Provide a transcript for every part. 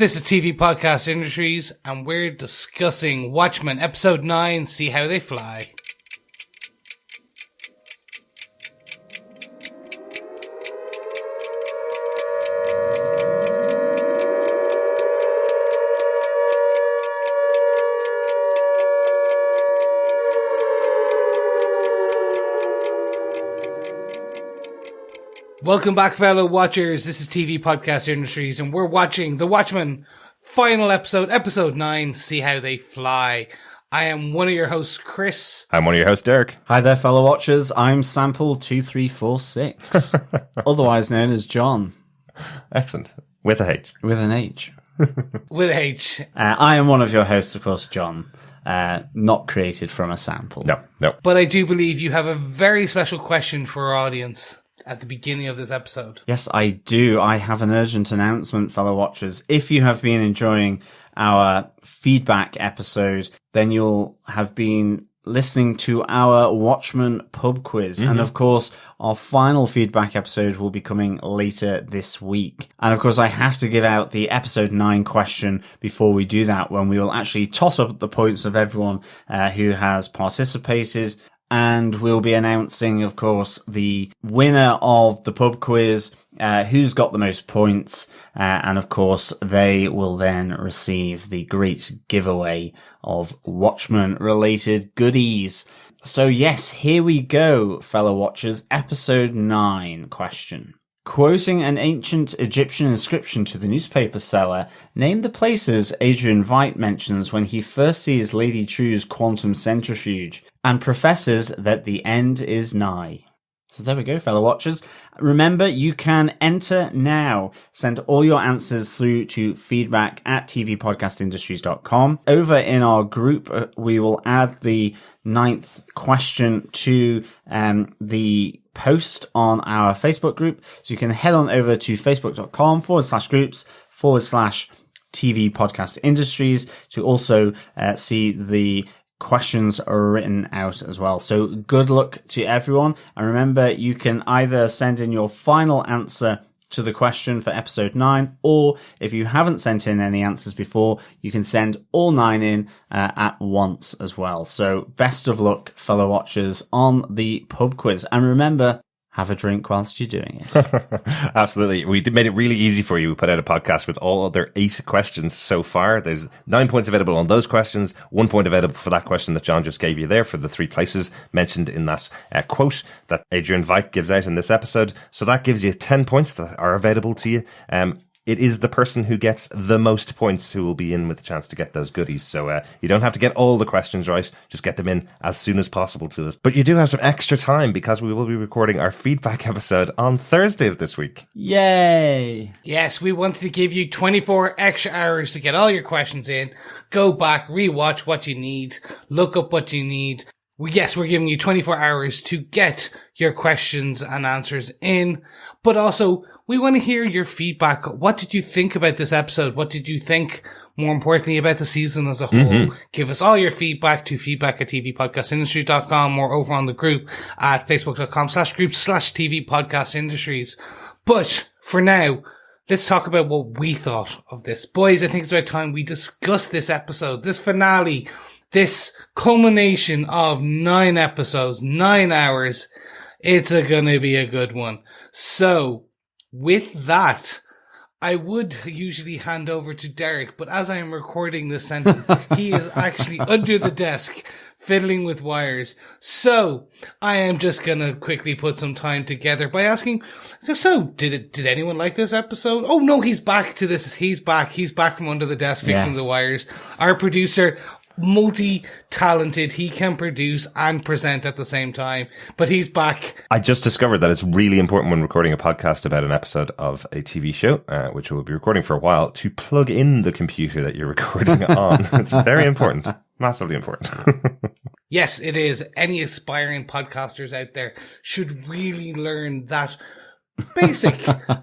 This is TV Podcast Industries, and we're discussing Watchmen Episode 9, See How They Fly. Welcome back, fellow watchers. This is TV Podcast Industries, and we're watching The Watchmen final episode, Episode 9, See How They Fly. I am one of your hosts, Chris. I'm one of your hosts, Derek. Hi there, fellow watchers. I'm Sample2346, otherwise known as John. Excellent. With a H. With an H. With a H. I am one of your hosts, of course, John. Not created from a sample. No. But I do believe you have a very special question for our audience at the beginning of this episode. Yes, I do. I have an urgent announcement, fellow watchers. If you have been enjoying our feedback episode, then you'll have been listening to our Watchmen pub quiz. And of course, our final feedback episode will be coming later this week. And of course, I have to give out the episode 9 question before we do that, when we will actually toss up the points of everyone who has participated. And we'll be announcing, of course, the winner of the pub quiz, who's got the most points. And of course, they will then receive the great giveaway of Watchmen related goodies. So yes, here we go, fellow watchers. Episode 9 question. Quoting an ancient Egyptian inscription to the newspaper seller, name the places Adrian Veidt mentions when he first sees Lady True's quantum centrifuge and professes that the end is nigh. So there we go, fellow watchers. Remember, you can enter now. Send all your answers through to feedback@tvpodcastindustries.com. Over in our group, we will add the 9th question to the post on our Facebook group. So you can head on over to facebook.com/groups/TV Podcast Industries to also see the questions are written out as well. So good luck to everyone. And remember, you can either send in your final answer to the question for episode 9, or if you haven't sent in any answers before, you can send all 9 in at once as well. So best of luck, fellow watchers, on the pub quiz. And remember, have a drink whilst you're doing it. Absolutely. We made it really easy for you. We put out a podcast with all other 8 questions so far. There's 9 points available on those questions, 1 point available for that question that John just gave you there for the 3 places mentioned in that quote that Adrian Veidt gives out in this episode. So that gives you 10 points that are available to you. It is the person who gets the most points who will be in with the chance to get those goodies. So you don't have to get all the questions right. Just get them in as soon as possible to us. But you do have some extra time because we will be recording our feedback episode on Thursday of this week. Yay! Yes, we wanted to give you 24 extra hours to get all your questions in. Go back, rewatch what you need, look up what you need. Yes, we're giving you 24 hours to get your questions and answers in, but also we want to hear your feedback. What did you think about this episode? What did you think, more importantly, about the season as a whole? Give us all your feedback to feedback@tvpodcastindustries.com or over on the group at facebook.com/groups/TV Podcast Industries. But for now, let's talk about what we thought of this. Boys, I think it's about time we discuss this episode, this finale, this culmination of 9 episodes, 9 hours. It's gonna be a good one. So, with that, I would usually hand over to Derek, but as I am recording this sentence, he is actually under the desk fiddling with wires. So, I am just gonna quickly put some time together by asking, so, did anyone like this episode? Oh no, he's back to this. He's back from under the desk fixing the wires. Our producer, multi-talented, he can produce and present at the same time, but he's back. I just discovered that it's really important when recording a podcast about an episode of a TV show, which we'll be recording for a while, to plug in the computer that you're recording on. It's very important. Massively important. Yes, it is. Any aspiring podcasters out there should really learn that basic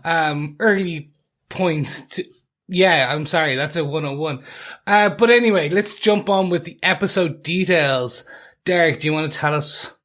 early point to... Yeah, I'm sorry, that's a 101. But anyway, let's jump on with the episode details. Derek, do you want to tell us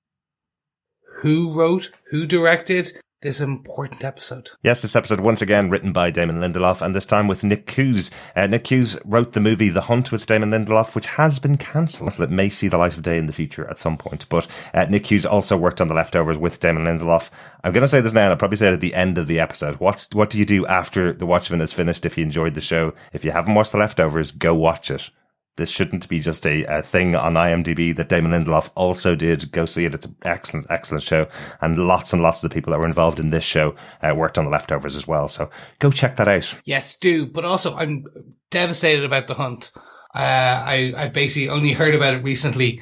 who wrote, who directed, this important episode. Yes, this episode once again written by Damon Lindelof, and this time with Nick Cuse. Nick Cuse wrote the movie The Hunt with Damon Lindelof, which has been cancelled, so it may see the light of day in the future at some point. But Nick Cuse also worked on The Leftovers with Damon Lindelof. I'm going to say this now, and I'll probably say it at the end of the episode. What do you do after The Watchmen is finished if you enjoyed the show? If you haven't watched The Leftovers, go watch it. This shouldn't be just a thing on IMDb that Damon Lindelof also did. Go see it. It's an excellent, excellent show. And lots of the people that were involved in this show worked on The Leftovers as well. So go check that out. Yes, do. But also, I'm devastated about The Hunt. I basically only heard about it recently.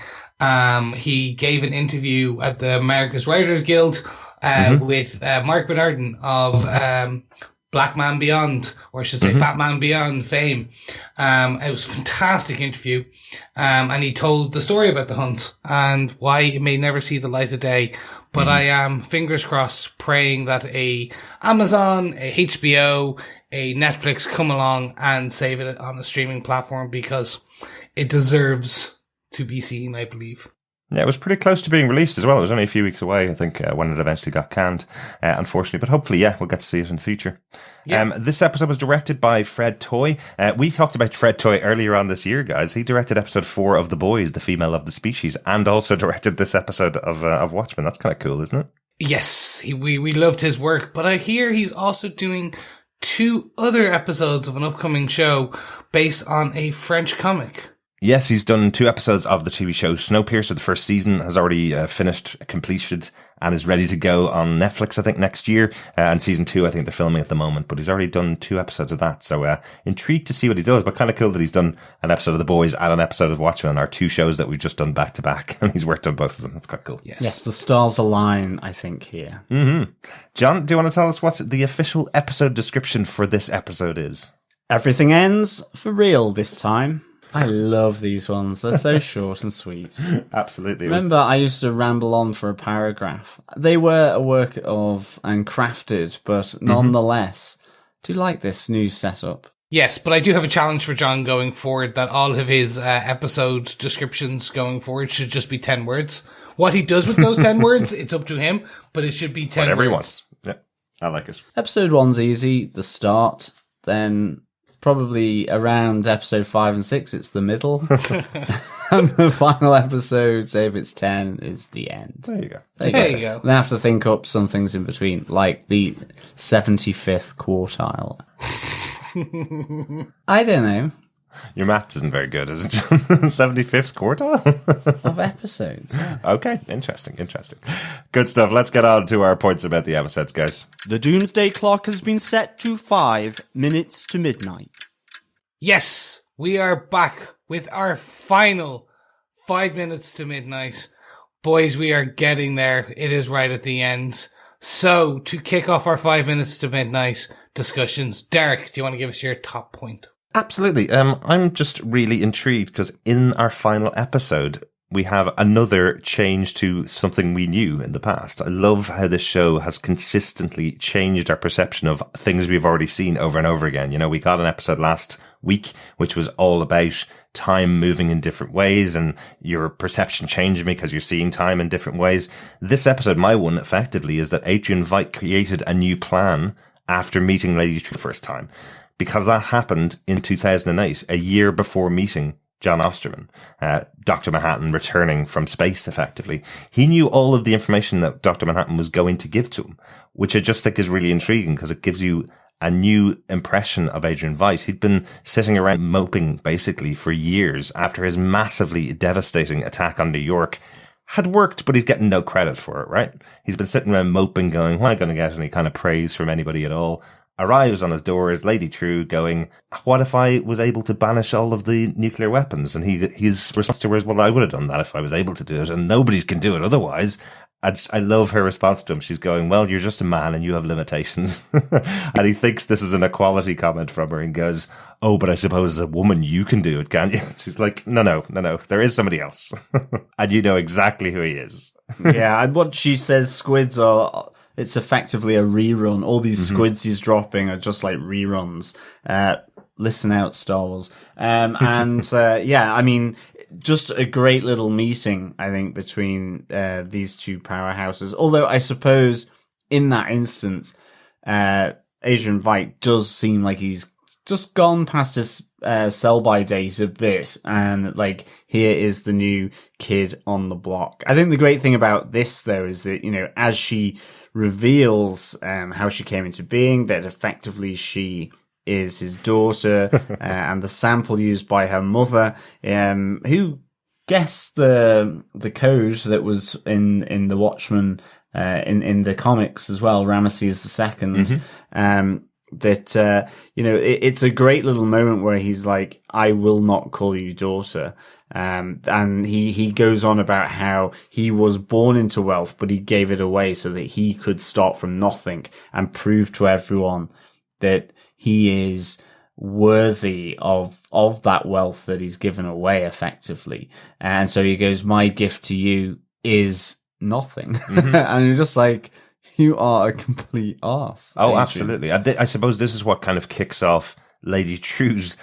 He gave an interview at the America's Writers Guild with Mark Bernardin of Black Man Beyond, or I should say Fat Man Beyond fame. It was a fantastic interview. And he told the story about The Hunt and why it may never see the light of day. But I am, fingers crossed, praying that a Amazon, a HBO, a Netflix come along and save it on a streaming platform, because it deserves to be seen, I believe. Yeah, it was pretty close to being released as well. It was only a few weeks away, I think, when it eventually got canned, unfortunately. But hopefully, yeah, we'll get to see it in the future. Yeah. This episode was directed by Fred Toye. We talked about Fred Toye earlier on this year, guys. He directed episode 4 of The Boys, The Female of the Species, and also directed this episode of Watchmen. That's kind of cool, isn't it? Yes, we loved his work. But I hear he's also doing 2 other episodes of an upcoming show based on a French comic. Yes, he's done 2 episodes of the TV show Snowpiercer. The first season has already completed, and is ready to go on Netflix, I think, next year. And season 2, I think they're filming at the moment, but he's already done 2 episodes of that. So intrigued to see what he does, but kind of cool that he's done an episode of The Boys and an episode of Watchmen, our 2 shows that we've just done back to back. And he's worked on both of them. That's quite cool. Yes, the stars align, I think, here. John, do you want to tell us what the official episode description for this episode is? Everything ends for real this time. I love these ones. They're so short and sweet. Absolutely. Remember, I used to ramble on for a paragraph. They were a work of and crafted, but nonetheless, do you like this new setup? Yes, but I do have a challenge for John going forward, that all of his episode descriptions going forward should just be 10 words. What he does with those 10 words, it's up to him, but it should be 10 Whatever words. he wants. Yeah, I like it. Episode 1's easy, the start, then probably around episode 5 and 6, it's the middle. And the final episode, say if it's 10, is the end. There you go. There you go. They have to think up some things in between, like the 75th quartile. I don't know. Your math isn't very good, is it? 75th quartile? Of episodes, yeah. Okay, interesting. Good stuff. Let's get on to our points about the episodes, guys. The doomsday clock has been set to 5 minutes to midnight. Yes, we are back with our final 5 minutes to midnight. Boys, we are getting there. It is right at the end. So, to kick off our 5 minutes to midnight discussions, Derek, do you want to give us your top point? Absolutely. I'm just really intrigued because in our final episode, we have another change to something we knew in the past. I love how this show has consistently changed our perception of things we've already seen over and over again. You know, we got an episode last week, which was all about time moving in different ways and your perception changing because you're seeing time in different ways. This episode, my one effectively, is that Adrian Veidt created a new plan after meeting Lady True the first time. Because that happened in 2008, a year before meeting John Osterman, Dr. Manhattan returning from space, effectively. He knew all of the information that Dr. Manhattan was going to give to him, which I just think is really intriguing because it gives you a new impression of Adrian Veidt. He'd been sitting around moping, basically, for years after his massively devastating attack on New York had worked, but he's getting no credit for it, right? He's been sitting around moping, going, "Am I going to get any kind of praise from anybody at all?" Arrives on his door is Lady True going, "What if I was able to banish all of the nuclear weapons?" And his response to her is, "Well, I would have done that if I was able to do it, and nobody can do it otherwise." I love her response to him. She's going, "Well, you're just a man and you have limitations." And he thinks this is an equality comment from her and goes, "Oh, but I suppose as a woman you can do it, can't you?" She's like, No. There is somebody else." And you know exactly who he is. Yeah, and what she says, squids are... It's effectively a rerun. All these squids he's dropping are just like reruns. Listen out, Star Wars. Yeah, I mean, just a great little meeting, I think, between these two powerhouses. Although I suppose in that instance, Adrian Veidt does seem like he's just gone past his sell-by date a bit, and like here is the new kid on the block. I think the great thing about this, though, is that, you know, as she reveals how she came into being, that effectively she is his daughter, and the sample used by her mother, who guessed the code that was in the Watchmen in the comics as well, Ramesses II. You know, it's a great little moment where he's like, I will not call you daughter. And he goes on about how he was born into wealth, but he gave it away so that he could start from nothing and prove to everyone that he is worthy of that wealth that he's given away effectively. And so he goes, my gift to you is nothing. And you're just like, you are a complete arse. Oh, Adrian. Absolutely. I suppose this is what kind of kicks off Lady True's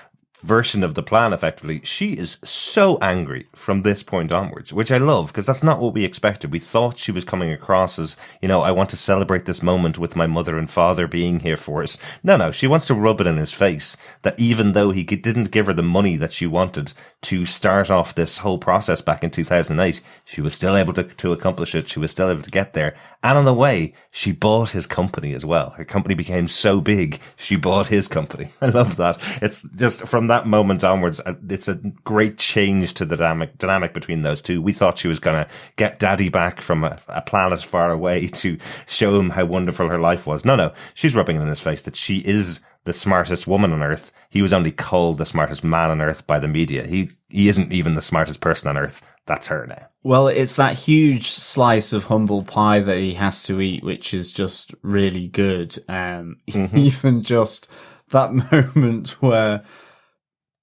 version of the plan, effectively. She is so angry from this point onwards, which I love, because that's not what we expected. We thought she was coming across as, you know, I want to celebrate this moment with my mother and father being here for us. No, she wants to rub it in his face that even though he didn't give her the money that she wanted to start off this whole process back in 2008, she was still able to accomplish it. She was still able to get there. And on the way, she bought his company as well. Her company became so big, she bought his company. I love that. It's just from that moment onwards, it's a great change to the dynamic between those two. We thought she was going to get Daddy back from a planet far away to show him how wonderful her life was. No, she's rubbing it in his face that she is the smartest woman on Earth. He was only called the smartest man on Earth by the media. He isn't even the smartest person on Earth. That's her now. Well, it's that huge slice of humble pie that he has to eat, which is just really good. Even just that moment where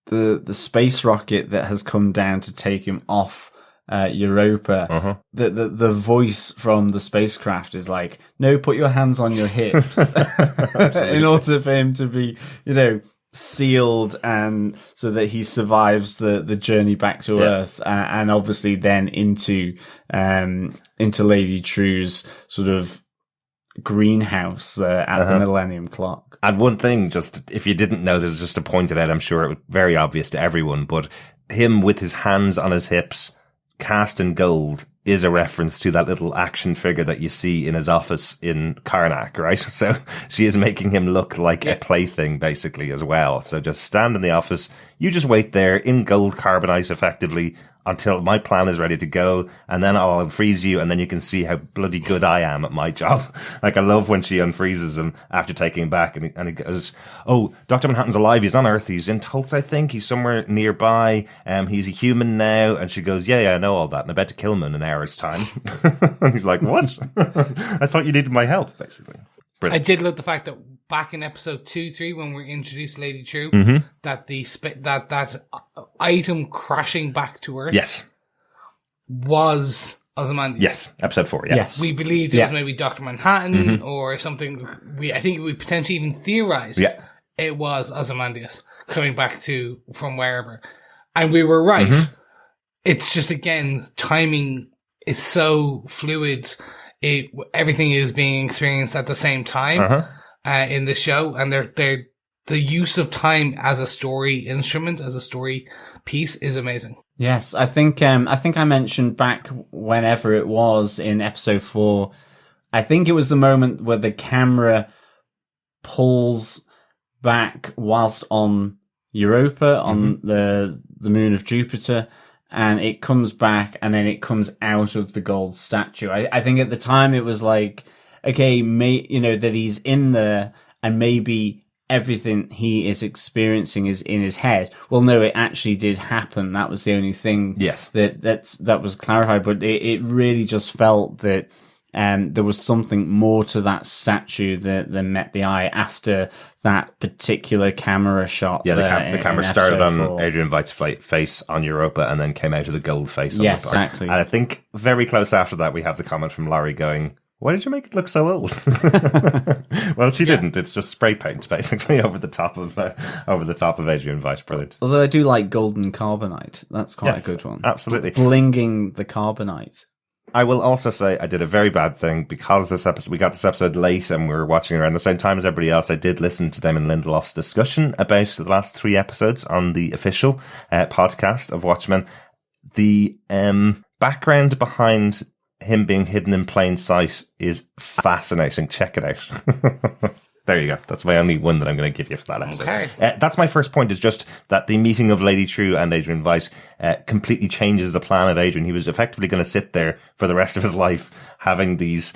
the space rocket that has come down to take him off Europa, the voice from the spacecraft is like, no, put your hands on your hips in order for him to be, you know, sealed, and so that he survives the journey back to Earth, and obviously then into Lady True's sort of greenhouse at the Millennium Clock. And one thing, just if you didn't notice, just to point it out, I'm sure it was very obvious to everyone, but him with his hands on his hips, cast in gold, is a reference to that little action figure that you see in his office in Karnak, right? So she is making him look like a plaything, basically, as well. So just stand in the office, you just wait there in gold carbonite, effectively, until my plan is ready to go, and then I'll unfreeze you, and then you can see how bloody good I am at my job. Like, I love when she unfreezes him after taking him back, and he goes, oh, Dr. Manhattan's alive, he's on Earth, he's in Tulsa, I think, he's somewhere nearby, he's a human now, and she goes, yeah, I know all that, and I'm about to kill him in an hour's time. And he's like, what? I thought you needed my help, basically. Brilliant. I did love the fact that back in episode 2-3, when we introduced Lady True, that that item crashing back to Earth, was Ozymandias. Yes, episode 4. Yeah. Yes, we believed it was maybe Dr. Manhattan or something. I think we potentially even theorized it was Ozymandias coming back from wherever, and we were right. It's just, again, timing is so fluid. Everything is being experienced at the same time in the show, and the use of time as a story instrument, as a story piece, is amazing. Yes, I think I mentioned back whenever it was in episode 4. I think it was the moment where the camera pulls back whilst on Europa, on the moon of Jupiter, and it comes back, and then it comes out of the gold statue. I think at the time it was like, okay, that he's in there, and maybe everything he is experiencing is in his head. Well, no, it actually did happen. That was the only thing that was clarified. But it really just felt that there was something more to that statue than met the eye after that particular camera shot. Yeah, the camera started on Adrian Veidt's face on Europa and then came out of the gold face on the bar. Exactly. And I think very close after that, we have the comment from Laurie going, why did you make it look so old? Well, she didn't. It's just spray paint, basically, over the top of Adrian Veidt. Brilliant. Although I do like golden carbonite. That's quite a good one. Absolutely. Blinging the carbonite. I will also say I did a very bad thing because we got this episode late and we were watching around the same time as everybody else. I did listen to Damon Lindelof's discussion about the last 3 episodes on the official podcast of Watchmen. The background behind him being hidden in plain sight is fascinating. Check it out. There you go. That's my only one that I'm going to give you for that episode. Okay. That's my first point, is just that the meeting of Lady True and Adrian Veidt completely changes the plan of Adrian. He was effectively going to sit there for the rest of his life having these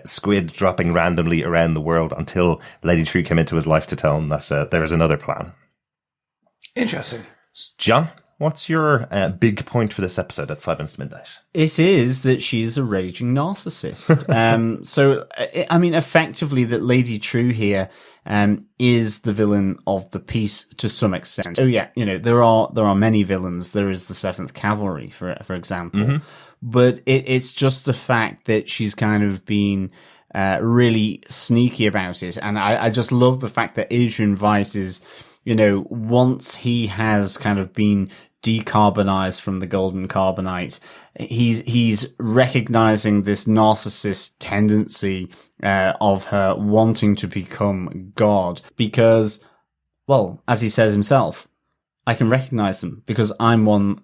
squid dropping randomly around the world until Lady True came into his life to tell him that there is another plan. Interesting. John, what's your big point for this episode at 5 minutes to midnight? It is that she's a raging narcissist. So, I mean, effectively that Lady True here is the villain of the piece to some extent. Oh yeah, there are many villains. There is the 7th Cavalry, for example. Mm-hmm. But it's just the fact that she's kind of been really sneaky about it. And I just love the fact that Adrian Veidt is, once he has kind of been decarbonized from the golden carbonite, he's recognizing this narcissist tendency of her wanting to become God, because, well, as he says himself, I can recognize them because I'm one.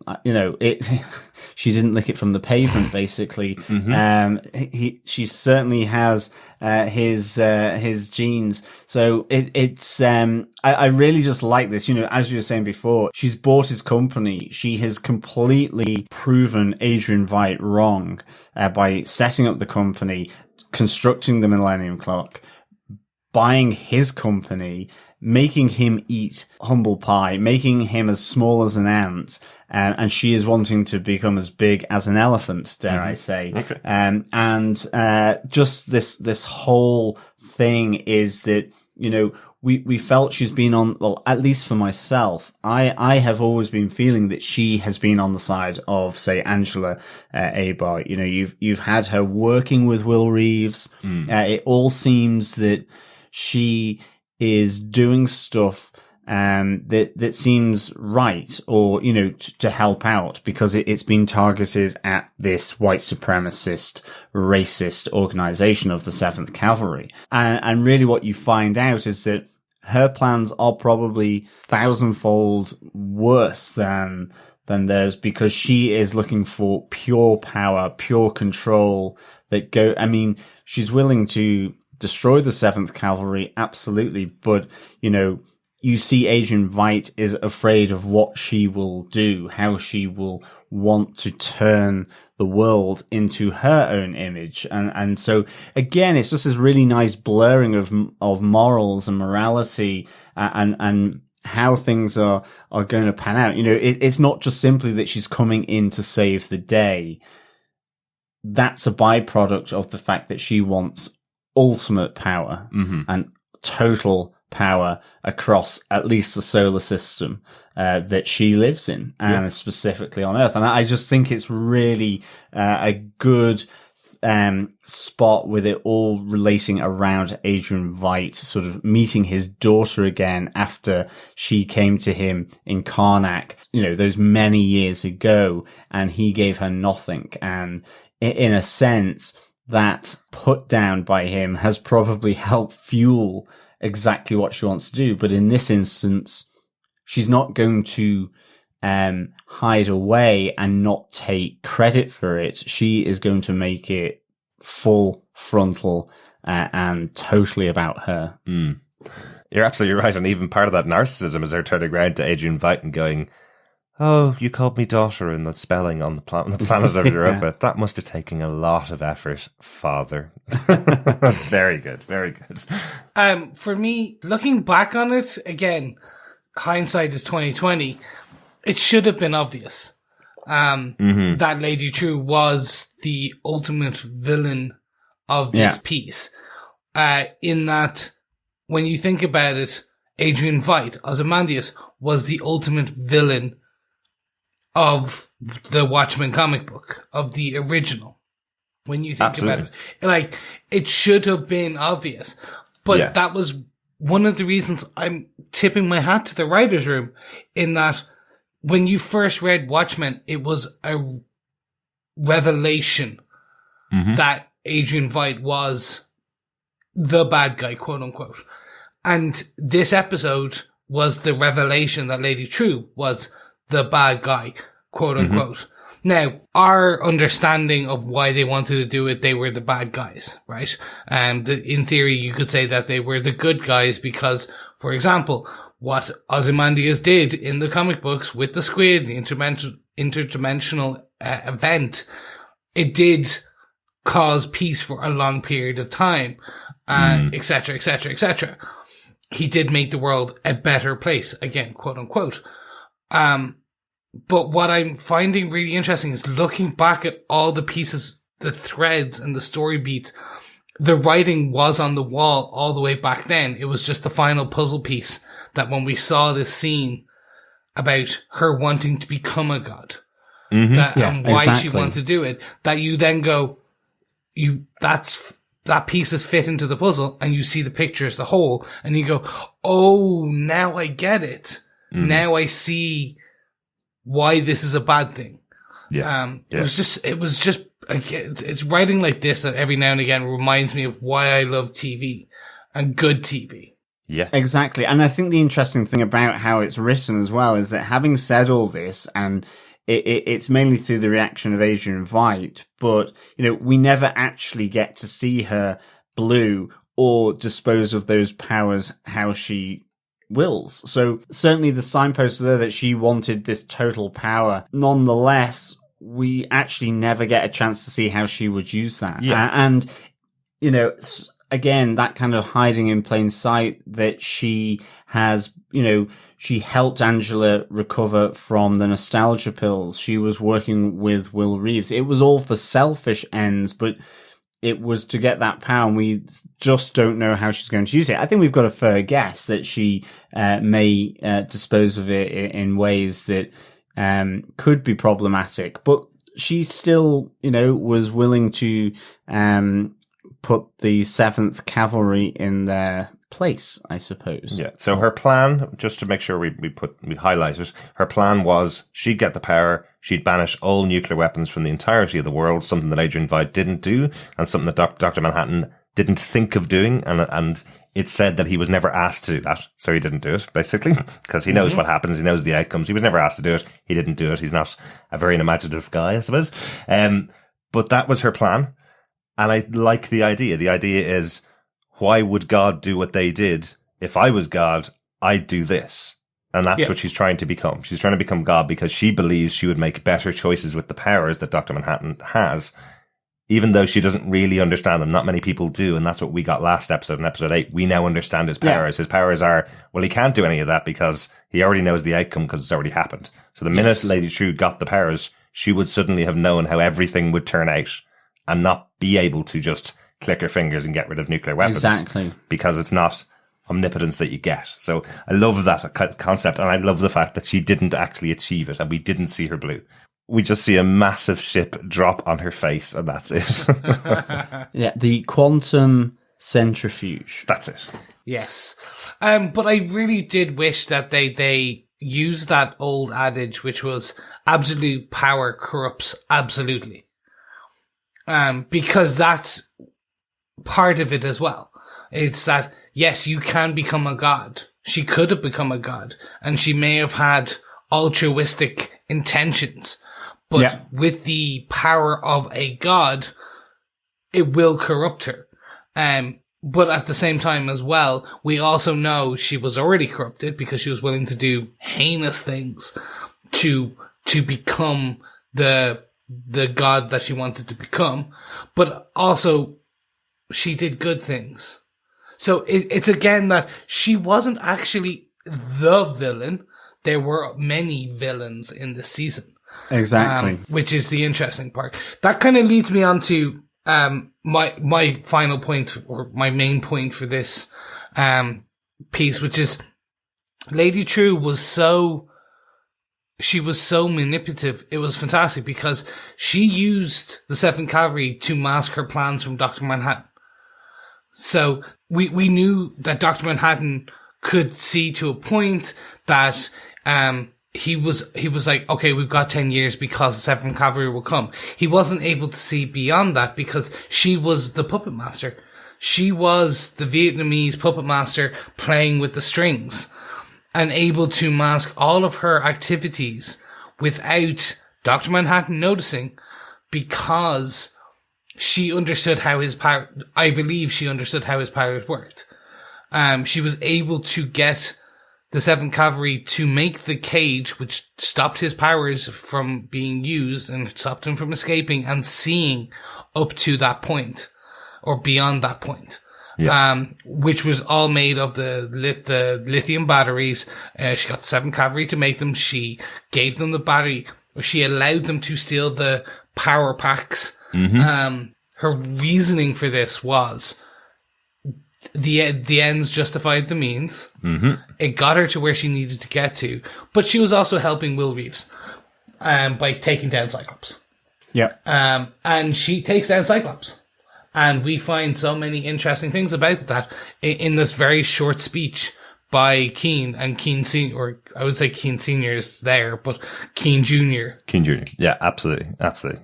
She didn't lick it from the pavement, basically. Mm-hmm. She certainly has his genes. So I really just like this. As you were saying before, she's bought his company. She has completely proven Adrian Veidt wrong by setting up the company, constructing the Millennium Clock, buying his company, making him eat humble pie, making him as small as an ant, and she is wanting to become as big as an elephant, dare I say. Okay. And just this whole thing is that, we felt she's been on, well, at least for myself, I have always been feeling that she has been on the side of, say, Angela Abar. You've had her working with Will Reeves. It all seems that she is doing stuff that seems right, or to help out, because it's been targeted at this white supremacist, racist organization of the 7th Cavalry. And really what you find out is that her plans are probably 1,000-fold worse than theirs, because she is looking for pure power, pure control she's willing to destroy the 7th Cavalry, absolutely, but, you see Adrian Veidt is afraid of what she will do, how she will want to turn the world into her own image. And so, again, it's just this really nice blurring of morals and morality, and how things are going to pan out. It's not just simply that she's coming in to save the day. That's a byproduct of the fact that she wants ultimate power, mm-hmm. and total power across at least the solar system that she lives in, and specifically on Earth. And I just think it's really a good spot with it all relating around Adrian Veidt sort of meeting his daughter again after she came to him in Karnak, those many years ago, and he gave her nothing. And in a sense, that put down by him has probably helped fuel exactly what she wants to do. But in this instance, she's not going to hide away and not take credit for it. She is going to make it full frontal and totally about her. Mm. You're absolutely right. And even part of that narcissism is her turning around to Adrian Veidt and going, "Oh, you called me daughter in the spelling on the planet of Europa. That must have taken a lot of effort, father." Very good, very good. For me, looking back on it, again, hindsight is 2020. It should have been obvious that Lady True was the ultimate villain of this piece. In that, when you think about it, Adrian Veidt, Ozymandias, was the ultimate villain of the Watchmen comic book, of the original. When you think about it, it should have been obvious. But that was one of the reasons I'm tipping my hat to the writer's room, in that when you first read Watchmen, it was a revelation that Adrian Veidt was the bad guy, quote unquote. And this episode was the revelation that Lady True was the bad guy, quote unquote. Now, our understanding of why they wanted to do it, they were the bad guys, right? And in theory, you could say that they were the good guys because, for example, what Ozymandias did in the comic books with the squid, the interdimensional event, it did cause peace for a long period of time, et cetera, et cetera, et cetera. He did make the world a better place, again, quote unquote. But what I'm finding really interesting is looking back at all the pieces, the threads and the story beats. The writing was on the wall all the way back then. It was just the final puzzle piece that when we saw this scene about her wanting to become a god, and why she wanted to do it, that you then go, that piece is fit into the puzzle and you see the picture as the whole and you go, oh, now I get it. Now I see why this is a bad thing. It was just, it's writing like this that every now and again reminds me of why I love TV and good TV. Yeah, exactly. And I think the interesting thing about how it's written as well is that having said all this, and it's mainly through the reaction of Adrian Veidt, but, we never actually get to see her blue or dispose of those powers how she wills. So certainly the signpost there that she wanted this total power. Nonetheless, we actually never get a chance to see how she would use that. Yeah. And, again, that kind of hiding in plain sight that she has, she helped Angela recover from the nostalgia pills. She was working with Will Reeves. It was all for selfish ends, but it was to get that power, and we just don't know how she's going to use it. I think we've got a fair guess that she may dispose of it in ways that could be problematic, but she still, was willing to put the 7th Cavalry in their place, I suppose. Yeah. So her plan, just to make sure we highlight it, her plan was she'd get the power, she'd banish all nuclear weapons from the entirety of the world, something that Adrian Veidt didn't do, and something that Dr. Manhattan didn't think of doing, and it said that he was never asked to do that, so he didn't do it, basically, because he knows what happens, he knows the outcomes. He was never asked to do it, he didn't do it. He's not a very imaginative guy, I suppose. But that was her plan, and I like the idea. The idea is, why would God do what they did? If I was God, I'd do this. And that's what she's trying to become. She's trying to become God because she believes she would make better choices with the powers that Dr. Manhattan has, even though she doesn't really understand them. Not many people do, and that's what we got last episode. In episode 8, we now understand his powers. His powers are, well, he can't do any of that because he already knows the outcome because it's already happened. So the minute Lady True got the powers, she would suddenly have known how everything would turn out and not be able to just click her fingers and get rid of nuclear weapons. Exactly. Because it's not omnipotence that you get. So I love that concept, and I love the fact that she didn't actually achieve it and we didn't see her blue. We just see a massive ship drop on her face and that's it. Yeah, the quantum centrifuge. That's it. Yes. But I really did wish that they used that old adage, which was absolute power corrupts absolutely. Because that's part of it as well. It's that, yes, you can become a god. She could have become a god, and she may have had altruistic intentions, but with the power of a god, it will corrupt her. But at the same time as well, we also know she was already corrupted because she was willing to do heinous things to become the god that she wanted to become, but also she did good things. So it's again that she wasn't actually the villain. There were many villains in this season. Exactly. Which is the interesting part. That kind of leads me on to my final point, or my main point for this piece, which is Lady True was so manipulative. It was fantastic because she used the 7th Cavalry to mask her plans from Dr. Manhattan. So we knew that Dr. Manhattan could see to a point that he was like, okay, we've got 10 years because the 7th Cavalry will come. He wasn't able to see beyond that because she was the puppet master. She was the Vietnamese puppet master playing with the strings and able to mask all of her activities without Dr. Manhattan noticing, because she understood how his power, I believe she understood how his powers worked. She was able to get the 7th Cavalry to make the cage, which stopped his powers from being used and stopped him from escaping and seeing up to that point or beyond that point. Yeah. Which was all made of the lithium batteries. She got the 7th Cavalry to make them. She gave them the battery. She allowed them to steal the power packs. Mm-hmm. Her reasoning for this was the ends justified the means. Mm-hmm. It got her to where she needed to get to, but she was also helping Will Reeves by taking down Cyclops. Yeah. And she takes down Cyclops. And we find so many interesting things about that in this very short speech by Keane and Keane Senior, or I would say Keane Senior is there, but Keane Junior. Keane Junior. Yeah, absolutely. Absolutely.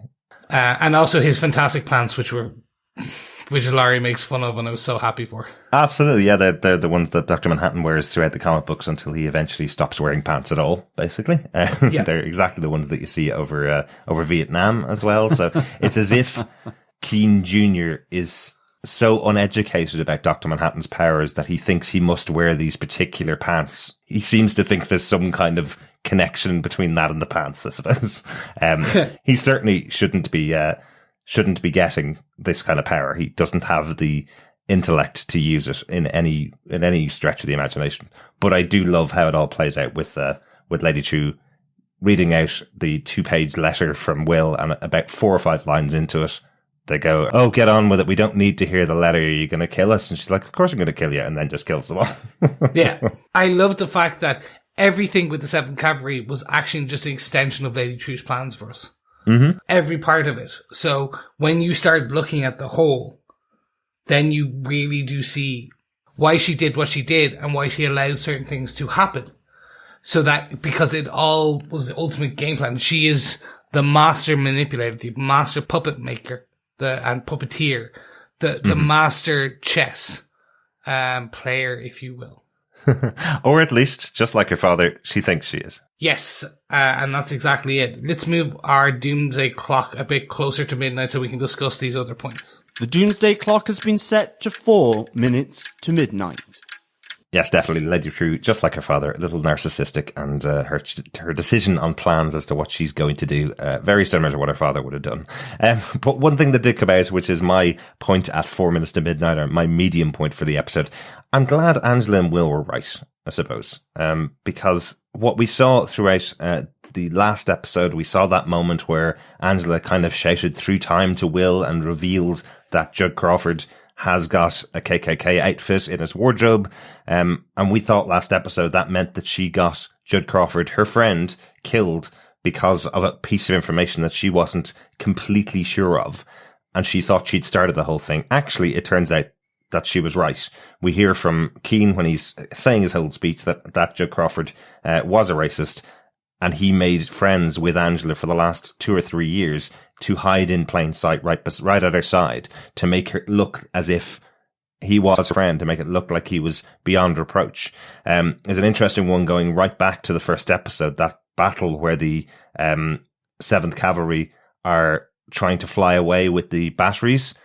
And also his fantastic plants, which Laurie makes fun of, and I was so happy for. Absolutely, yeah. They're the ones that Dr. Manhattan wears throughout the comic books until he eventually stops wearing pants at all, basically. Yeah. They're exactly the ones that you see over Vietnam as well. So it's as if Keane Jr. is so uneducated about Dr. Manhattan's powers that he thinks he must wear these particular pants. He seems to think there's some kind of connection between that and the pants, I suppose. He certainly shouldn't be getting this kind of power. He doesn't have the intellect to use it in any stretch of the imagination. But I do love how it all plays out with Lady True reading out the 2-page letter from Will, and about 4 or 5 lines into it, they go, "Oh, get on with it. We don't need to hear the letter. Are you going to kill us?" And she's like, "Of course I'm going to kill you," and then just kills them all. Yeah. I love the fact that everything with the 7th Cavalry was actually just an extension of Lady True's plans for us. Mm-hmm. Every part of it. So when you start looking at the whole, then you really do see why she did what she did and why she allowed certain things to happen. So that, because it all was the ultimate game plan. She is the master manipulator, the master puppet maker, and puppeteer, the master chess player, if you will. Or at least, just like her father, she thinks she is. Yes, and that's exactly it. Let's move our doomsday clock a bit closer to midnight so we can discuss these other points. The doomsday clock has been set to 4 minutes to midnight. Yes, definitely. Lady True, just like her father, a little narcissistic, and her decision on plans as to what she's going to do, very similar to what her father would have done. But one thing that did come out, which is my point at 4 minutes to midnight, or my medium point for the episode, I'm glad Angela and Will were right, I suppose, because what we saw throughout the last episode, we saw that moment where Angela kind of shouted through time to Will and revealed that Judd Crawford has got a KKK outfit in his wardrobe. And we thought last episode that meant that she got Judd Crawford, her friend, killed because of a piece of information that she wasn't completely sure of. And she thought she'd started the whole thing. Actually, it turns out that she was right. We hear from Keane when he's saying his whole speech that Judd Crawford was a racist, and he made friends with Angela for the last 2 or 3 years to hide in plain sight right at her side, to make her look as if he was her friend, to make it look like he was beyond reproach. There's an interesting one going right back to the first episode, that battle where the 7th Cavalry are trying to fly away with the batteries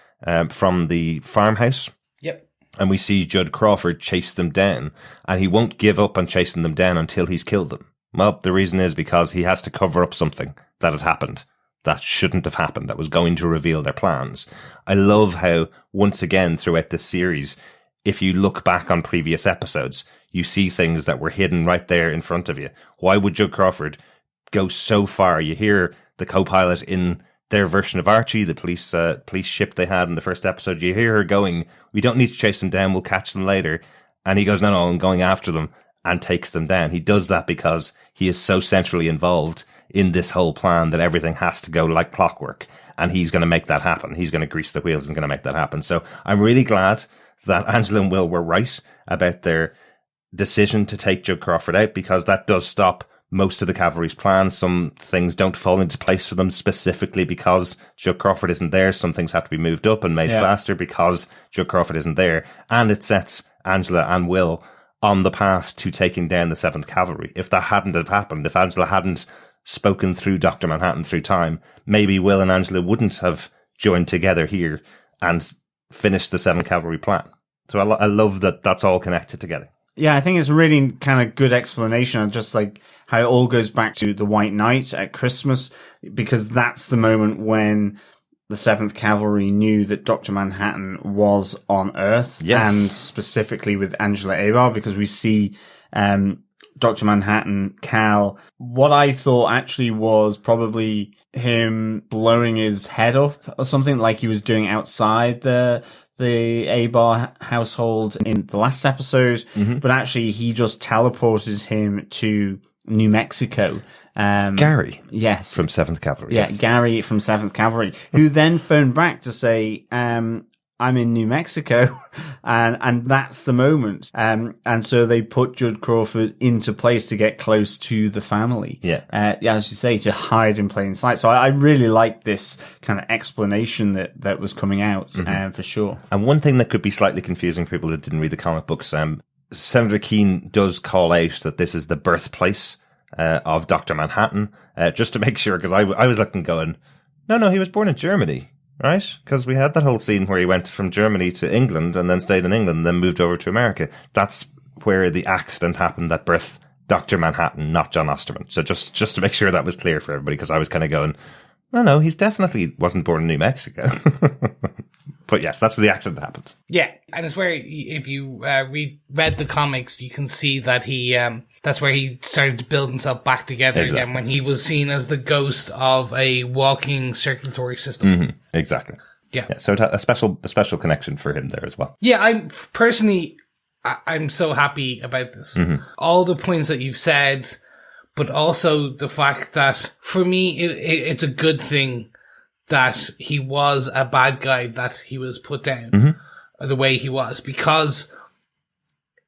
from the farmhouse. Yep. And we see Judd Crawford chase them down, and he won't give up on chasing them down until he's killed them. Well, the reason is because he has to cover up something that had happened, that shouldn't have happened, that was going to reveal their plans. I love how, once again, throughout this series, if you look back on previous episodes, you see things that were hidden right there in front of you. Why would Judd Crawford go so far? You hear the co-pilot in their version of Archie, the police ship they had in the first episode. You hear her going, "We don't need to chase them down, we'll catch them later." And he goes, no, I'm going after them, and takes them down. He does that because he is so centrally involved in this whole plan that everything has to go like clockwork, and he's going to make that happen. He's going to grease the wheels and going to make that happen. So I'm really glad that Angela and Will were right about their decision to take Judd Crawford out, because that does stop most of the cavalry's plans. Some things don't fall into place for them specifically because Jud Crawford isn't there. Some things have to be moved up and made faster because Jud Crawford isn't there. And it sets Angela and Will on the path to taking down the 7th Cavalry. If that hadn't have happened, if Angela hadn't spoken through Dr. Manhattan through time, maybe Will and Angela wouldn't have joined together here and finished the 7th Cavalry plan. So I love that that's all connected together. Yeah, I think it's a really kind of good explanation of just like how it all goes back to the White Night at Christmas, because that's the moment when the 7th Cavalry knew that Dr. Manhattan was on Earth. Yes. And specifically with Angela Abar, because we see Dr. Manhattan, Cal, what I thought actually was probably him blowing his head up or something like he was doing outside the Abar household in the last episode, but actually he just teleported him to New Mexico. Gary. Yes. From 7th Cavalry. Yeah, yes. Gary from 7th Cavalry, who then phoned back to say, I'm in New Mexico, and that's the moment. And so they put Jud Crawford into place to get close to the family. Yeah. As you say, to hide in plain sight. So I really like this kind of explanation that was coming out, for sure. And one thing that could be slightly confusing for people that didn't read the comic books, Senator Keene does call out that this is the birthplace of Dr. Manhattan, just to make sure, because I was looking going, no, he was born in Germany. Right? Because we had that whole scene where he went from Germany to England and then stayed in England and then moved over to America. That's where the accident happened that birthed Dr. Manhattan, not John Osterman. So just to make sure that was clear for everybody, because I was kind of going, no, he's definitely wasn't born in New Mexico. But yes, that's where the accident happened. Yeah, and it's where, if you read the comics, you can see that he that's where he started to build himself back together again, when he was seen as the ghost of a walking circulatory system. Exactly. Yeah. So it had a special connection for him there as well. Yeah, I'm so happy about this. All the points that you've said, but also the fact that for me, it's a good thing that he was a bad guy, that he was put down the way he was, because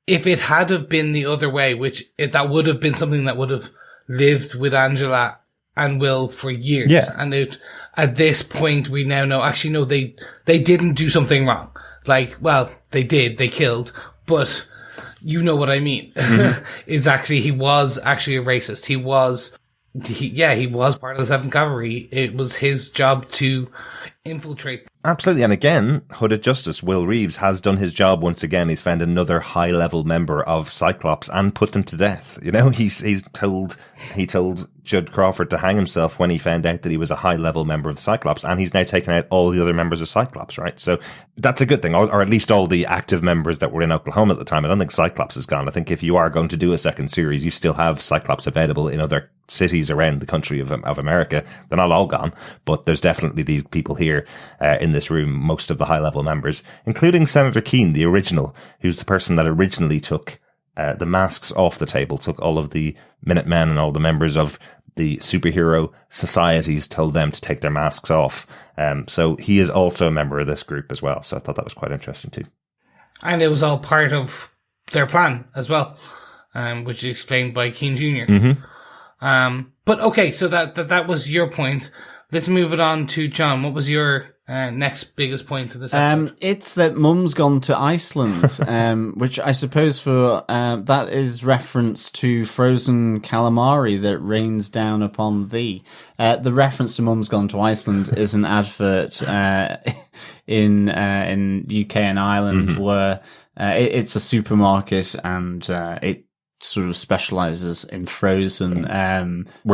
if it had have been the other way, that would have been something that would have lived with Angela and Will for years. Yeah. And at this point, we now know, actually, no, they didn't do something wrong. Like, well, they did, they killed, but you know what I mean. It's actually, he was actually a racist. He was part of the 7th Cavalry. It was his job to infiltrate. Absolutely. And again, Hooded Justice, Will Reeves, has done his job once again. He's found another high-level member of Cyclops and put them to death. You know, he told Jud Crawford to hang himself when he found out that he was a high-level member of the Cyclops, and he's now taken out all the other members of Cyclops, right? So that's a good thing, or at least all the active members that were in Oklahoma at the time. I don't think Cyclops is gone. I think if you are going to do a second series, you still have Cyclops available in other cities around the country of America. They're not all gone, but there's definitely these people here in this room, most of the high-level members, including Senator Keene, the original, who's the person that originally took the masks off the table, took all of the Minutemen and all the members of the superhero societies, told them to take their masks off. So he is also a member of this group as well. So I thought that was quite interesting too. And it was all part of their plan as well, which is explained by Keene Jr. But okay, so that was your point. Let's move it on to John. What was your next biggest point of this episode? It's that Mum's gone to Iceland, which I suppose that is reference to frozen calamari that rains down upon thee. The reference to Mum's gone to Iceland is an advert in UK and Ireland where it's a supermarket and it sort of specializes in frozen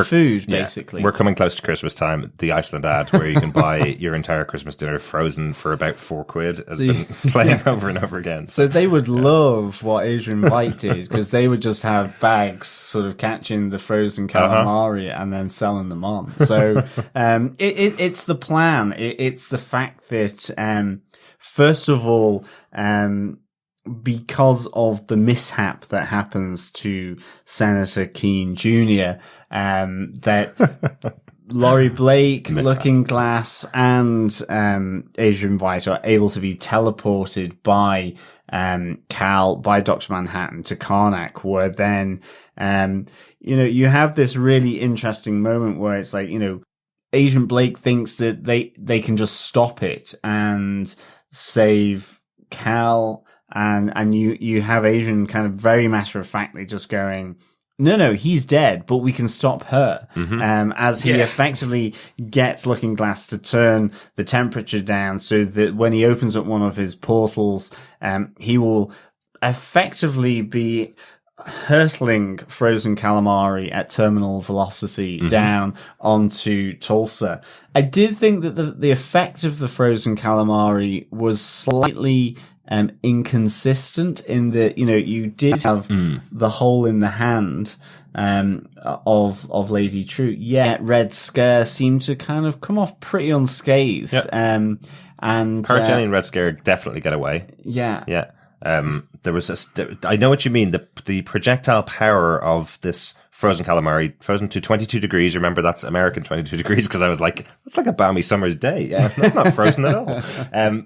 food, basically. We're coming close to Christmas time. The Iceland ad where you can buy your entire Christmas dinner frozen for about £4 has been playing over and over again. So they would love what Adrian White did, because they would just have bags sort of catching the frozen calamari and then selling them on. So it's the plan. It's the fact that, first of all, because of the mishap that happens to Senator Keene Jr., that Laurie Blake, Looking Glass, and Adrian White are able to be teleported by Cal by Dr. Manhattan to Karnak, where then, you have this really interesting moment where it's like, Agent Blake thinks that they can just stop it and save Cal, and you have Adrian kind of very matter of factly just going, no, he's dead, but we can stop her. As he effectively gets Looking Glass to turn the temperature down so that when he opens up one of his portals, he will effectively be hurtling frozen calamari at terminal velocity down onto Tulsa. I did think that the effect of the frozen calamari was slightly inconsistent in that, you did have the hole in the hand of Lady True, yet Red Scare seemed to kind of come off pretty unscathed. And Perigeny and Red Scare definitely get away. Yeah. There was I know what you mean. The projectile power of this frozen calamari, frozen to 22 degrees. Remember, that's American 22 degrees, because I was like, that's like a balmy summer's day. Yeah, that's not frozen at all.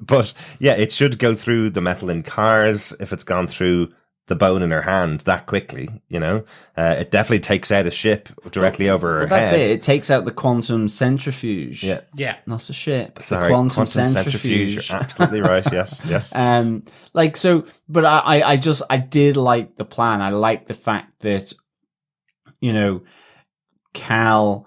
But yeah, it should go through the metal in cars if it's gone through the bone in her hand that quickly, it definitely takes out a ship directly over her head. That's it. It takes out the quantum centrifuge. Yeah. Not a ship. Sorry, the quantum centrifuge. You're absolutely right. Yes. But I did like the plan. I like the fact that, Cal,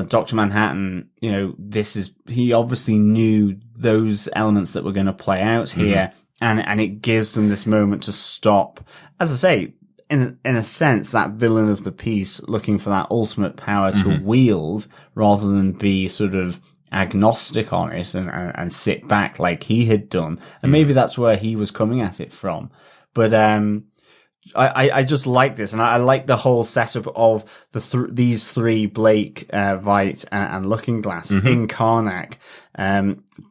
Dr. Manhattan, he obviously knew those elements that were going to play out here. And it gives them this moment to stop, as I say, in a sense, that villain of the piece looking for that ultimate power to wield rather than be sort of agnostic on it and sit back like he had done. And maybe that's where he was coming at it from. But, I just like this, and I like the whole setup of these three, Blake, Veidt, and Looking Glass in Karnak,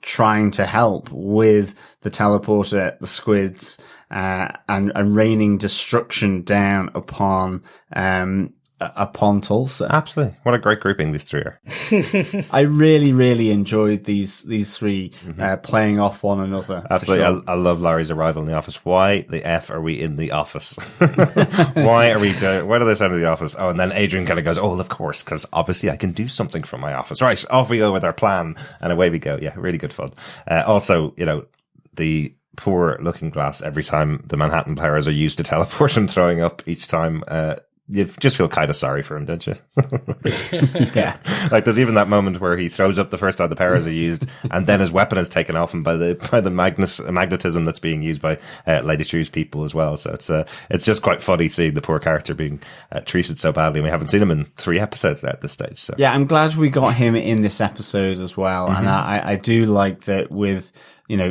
trying to help with the teleporter, the squids, and raining destruction down upon Tulsa. Absolutely. What a great grouping these three are. I really, really enjoyed these three playing off one another. Absolutely. Sure. I love Larry's arrival in the office. Why the F are we in the office? Why are we doing, why do they send to the office? Oh, and then Adrian kind of goes, oh, of course, because obviously I can do something from my office. Right, off we go with our plan, and away we go. Yeah, really good fun. Also, the poor Looking Glass, every time the Manhattan powers are used to teleport and throwing up each time, you just feel kind of sorry for him, don't you? Yeah. Like, there's even that moment where he throws up the first time the powers are used, and then his weapon is taken off him by the magnetism that's being used by Lady True's people as well. So it's just quite funny seeing the poor character being treated so badly. And we haven't seen him in 3 episodes now at this stage. So yeah, I'm glad we got him in this episode as well. And I do like that with,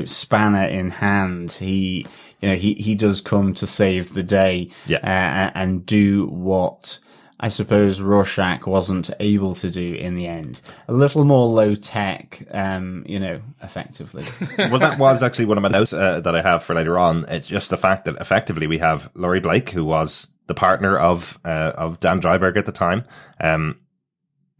Spanner in hand, he does come to save the day, and do what I suppose Rorschach wasn't able to do in the end. A little more low tech, effectively. Well, that was actually one of my notes that I have for later on. It's just the fact that effectively we have Laurie Blake, who was the partner of Dan Dryberg at the time.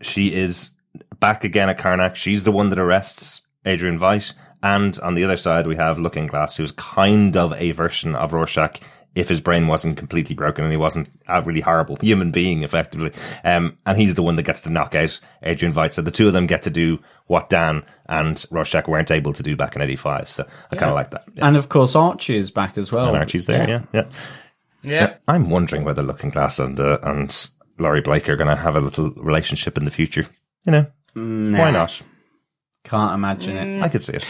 She is back again at Karnak. She's the one that arrests Adrian Veidt. And on the other side, we have Looking Glass, who's kind of a version of Rorschach if his brain wasn't completely broken and he wasn't a really horrible human being, effectively. And he's the one that gets to knock out Adrian Veidt. So the two of them get to do what Dan and Rorschach weren't able to do back in 85. So I kind of like that. Yeah. And of course, Archie is back as well. And Archie's there, yeah. I'm wondering whether Looking Glass and Laurie Blake are going to have a little relationship in the future. Why not? Can't imagine it. I could see it.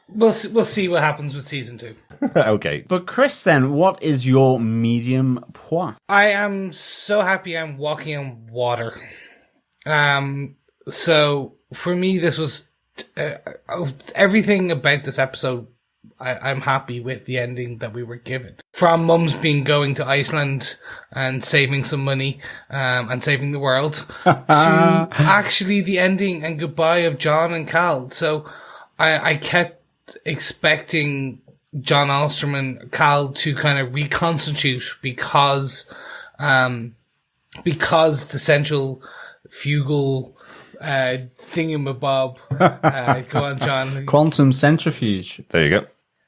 We'll see what happens with season 2. Okay. But Chris, then, what is your medium point? I am so happy I'm walking on water. So for me, this was everything about this episode. I'm happy with the ending that we were given. From Mum's being going to Iceland and saving some money, and saving the world, to actually the ending and goodbye of John and Cal. So I kept expecting John Alstrom and Cal to kind of reconstitute because the central fugal thingamabob, go on, John. Quantum centrifuge. There you go.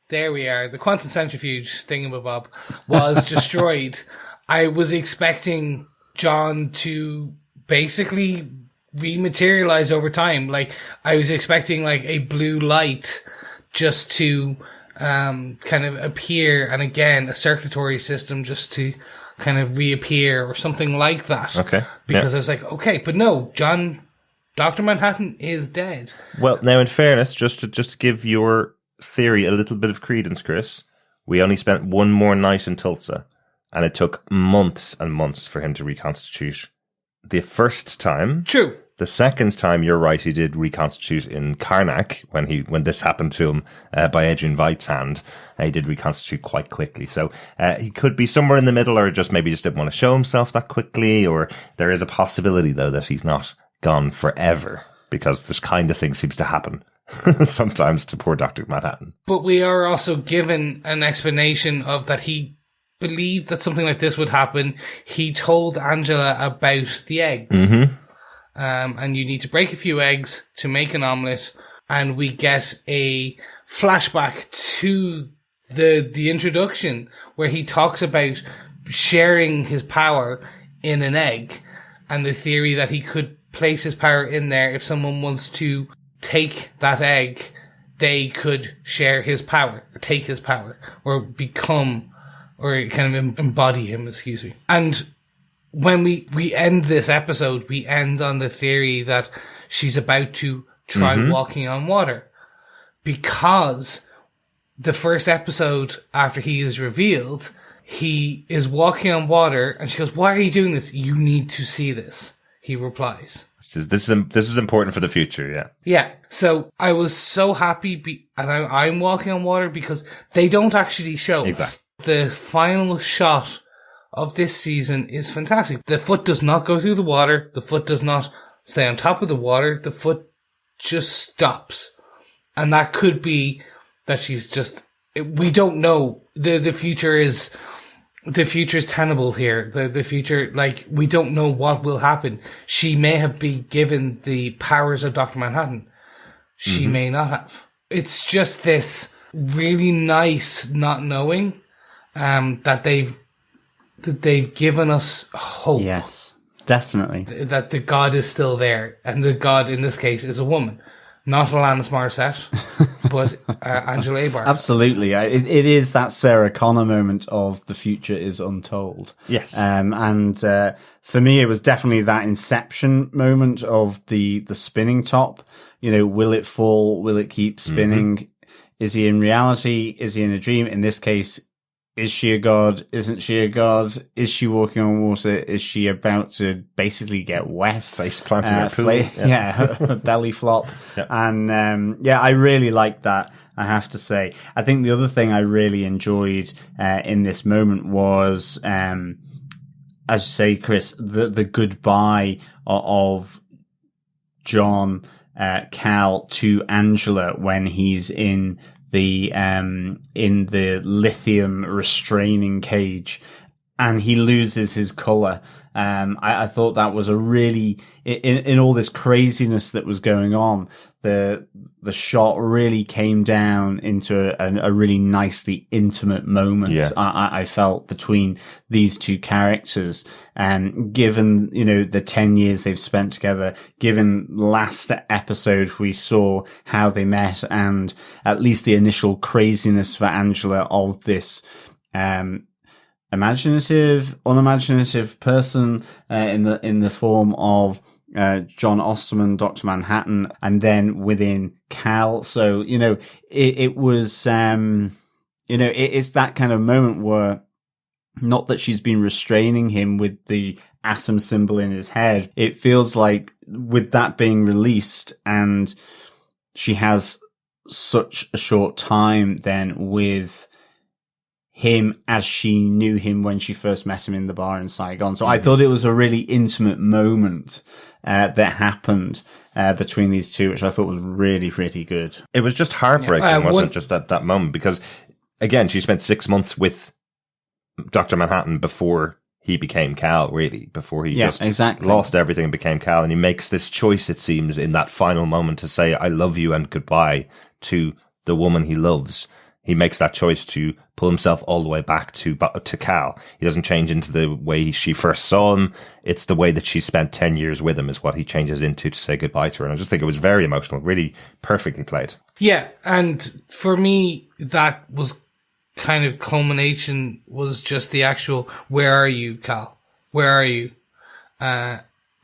there we are. The quantum centrifuge thingamabob was destroyed. I was expecting John to basically rematerialize over time. Like, I was expecting like a blue light just to kind of appear, and again a circulatory system just to kind of reappear or something like that. Okay. Because I was like, okay, but no, Dr. Manhattan is dead. Well, now in fairness, just to give your theory a little bit of credence, Chris, we only spent one more night in Tulsa, and it took months and months for him to reconstitute. The first time. True. The second time, you're right, he did reconstitute in Karnak when this happened to him by Adrian Veidt's hand. He did reconstitute quite quickly. So he could be somewhere in the middle, or just didn't want to show himself that quickly. Or there is a possibility, though, that he's not gone forever, because this kind of thing seems to happen sometimes to poor Dr. Manhattan. But we are also given an explanation of that he believed that something like this would happen. He told Angela about the eggs. Mm-hmm. And you need to break a few eggs to make an omelette. And we get a flashback to the introduction where he talks about sharing his power in an egg, and the theory that he could place his power in there. If someone wants to take that egg, they could share his power, or take his power, or become, or kind of embody him, excuse me. And when we end this episode, we end on the theory that she's about to try walking on water, because the first episode after he is revealed, he is walking on water, and she goes, "Why are you doing this? You need to see this," he replies. This is important for the future, yeah. Yeah. So I was so happy, and I'm walking on water, because they don't actually show us. The final shot of this season is fantastic. The foot does not go through the water. The foot does not stay on top of the water. The foot just stops. And that could be that she's just, we don't know. The future is tenable here. The future, like, we don't know what will happen. She may have been given the powers of Dr. Manhattan. She may not have. It's just this really nice not knowing, that they've given us hope. Yes, definitely. That the God is still there. And the God in this case is a woman. Not Alanis Morissette, but Angela Abar. Absolutely. It is that Sarah Connor moment of the future is untold. Yes. And for me, it was definitely that Inception moment of the spinning top. You know, will it fall? Will it keep spinning? Is he in reality? Is he in a dream? In this case, is she a god? Isn't she a god? Is she walking on water? Is she about to basically get wet? Face planted in a pool. Belly flop. Yeah. And I really liked that, I have to say. I think the other thing I really enjoyed in this moment was, as you say, Chris, the goodbye of John Cal to Angela when he's in the lithium restraining cage, and he loses his color. I thought that was a really, in all this craziness that was going on, the shot really came down into a really nicely intimate moment. Yeah. I felt between these two characters, and given, the 10 years they've spent together, given last episode we saw how they met, and at least the initial craziness for Angela of this, unimaginative person, in the form of, John Osterman, Dr. Manhattan, and then within Cal. So, it was, it's that kind of moment where, not that she's been restraining him with the atom symbol in his head. It feels like with that being released, and she has such a short time then with him as she knew him when she first met him in the bar in Saigon. So I thought it was a really intimate moment that happened between these two, which I thought was really, really good. It was just heartbreaking, wasn't it? Just that moment, because again, she spent 6 months with Dr. Manhattan before he became Cal, really, before he lost everything and became Cal. And he makes this choice, it seems, in that final moment to say, "I love you" and goodbye to the woman he loves. he makes that choice to pull himself all the way back to Cal. He doesn't change into the way she first saw him. It's the way that she spent 10 years with him is what he changes into to say goodbye to her. And I just think it was very emotional, really perfectly played. Yeah, and for me, that was kind of culmination was just the actual, where are you, Cal? Where are you?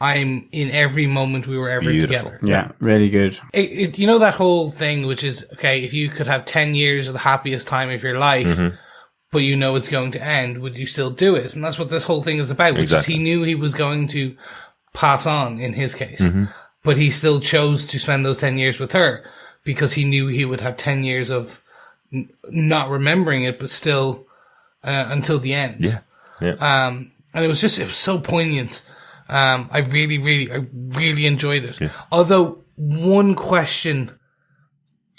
I'm in every moment we were ever together. Yeah, really good. You know that whole thing, which is, okay, if you could have 10 years of the happiest time of your life, but you know it's going to end, would you still do it? And that's what this whole thing is about, which is he knew he was going to pass on in his case, but he still chose to spend those 10 years with her because he knew he would have 10 years of not remembering it, but still until the end. And it was so poignant. I really enjoyed it. Although one question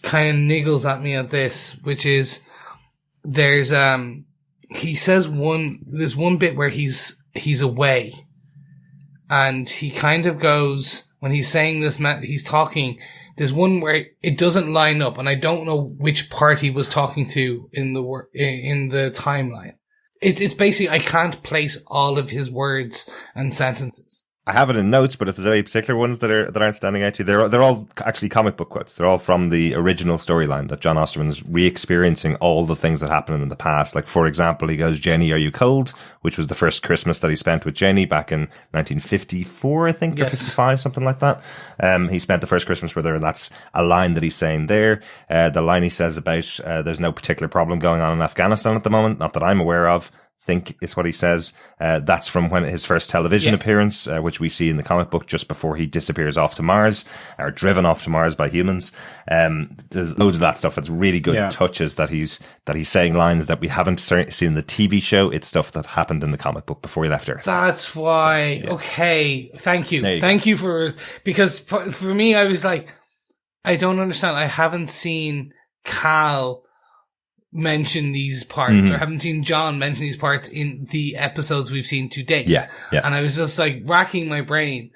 kind of niggles at me at this, which is there's there's one bit where he's away, and he kind of goes, when he's saying this, he's talking, there's one where it doesn't line up, and I don't know which part he was talking to in the timeline. It's basically, I can't place all of his words and sentences. I have it in notes, but if there's any particular ones that aren't standing out to you, they're all actually comic book quotes. They're all from the original storyline that John Osterman's re-experiencing all the things that happened in the past. Like, for example, he goes, "Jenny, are you cold?" which was the first Christmas that he spent with Jenny back in 1954, I think, or 55, something like that. He spent the first Christmas with her, and that's a line that he's saying there. The line he says about, there's no particular problem going on in Afghanistan at the moment, not that I'm aware of, think is what he says. That's from when his first television appearance, which we see in the comic book just before he disappears off to Mars, or driven off to Mars by humans. There's loads of that stuff. It's really good touches that he's saying lines that we haven't seen in the TV show. It's stuff that happened in the comic book before he left Earth. That's why. So, okay. Thank you. Thank you because for me, I was like, I don't understand. I haven't seen Cal mention these parts, or haven't seen John mention these parts in the episodes we've seen to date. And I was just like racking my brain.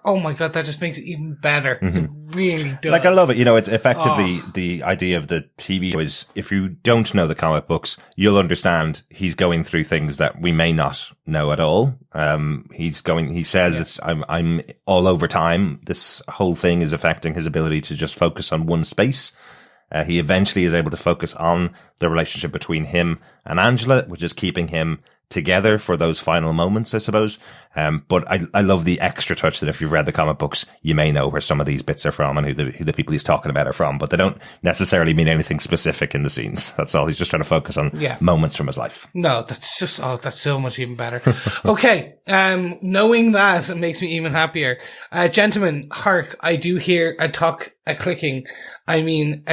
Oh my God, that just makes it even better. It really does. Like, I love it. You know, it's effectively the idea of the TV show is, if you don't know the comic books, you'll understand he's going through things that we may not know at all. He says, I'm all over time. This whole thing is affecting his ability to just focus on one space. He eventually is able to focus on the relationship between him and Angela, which is keeping him together for those final moments, I suppose. But I love the extra touch that if you've read the comic books, you may know where some of these bits are from and who the people he's talking about are from, but they don't necessarily mean anything specific in the scenes. That's all. He's just trying to focus on moments from his life. No, that's just, that's so much even better. Okay. Knowing that, it makes me even happier. Gentlemen, hark, I do hear a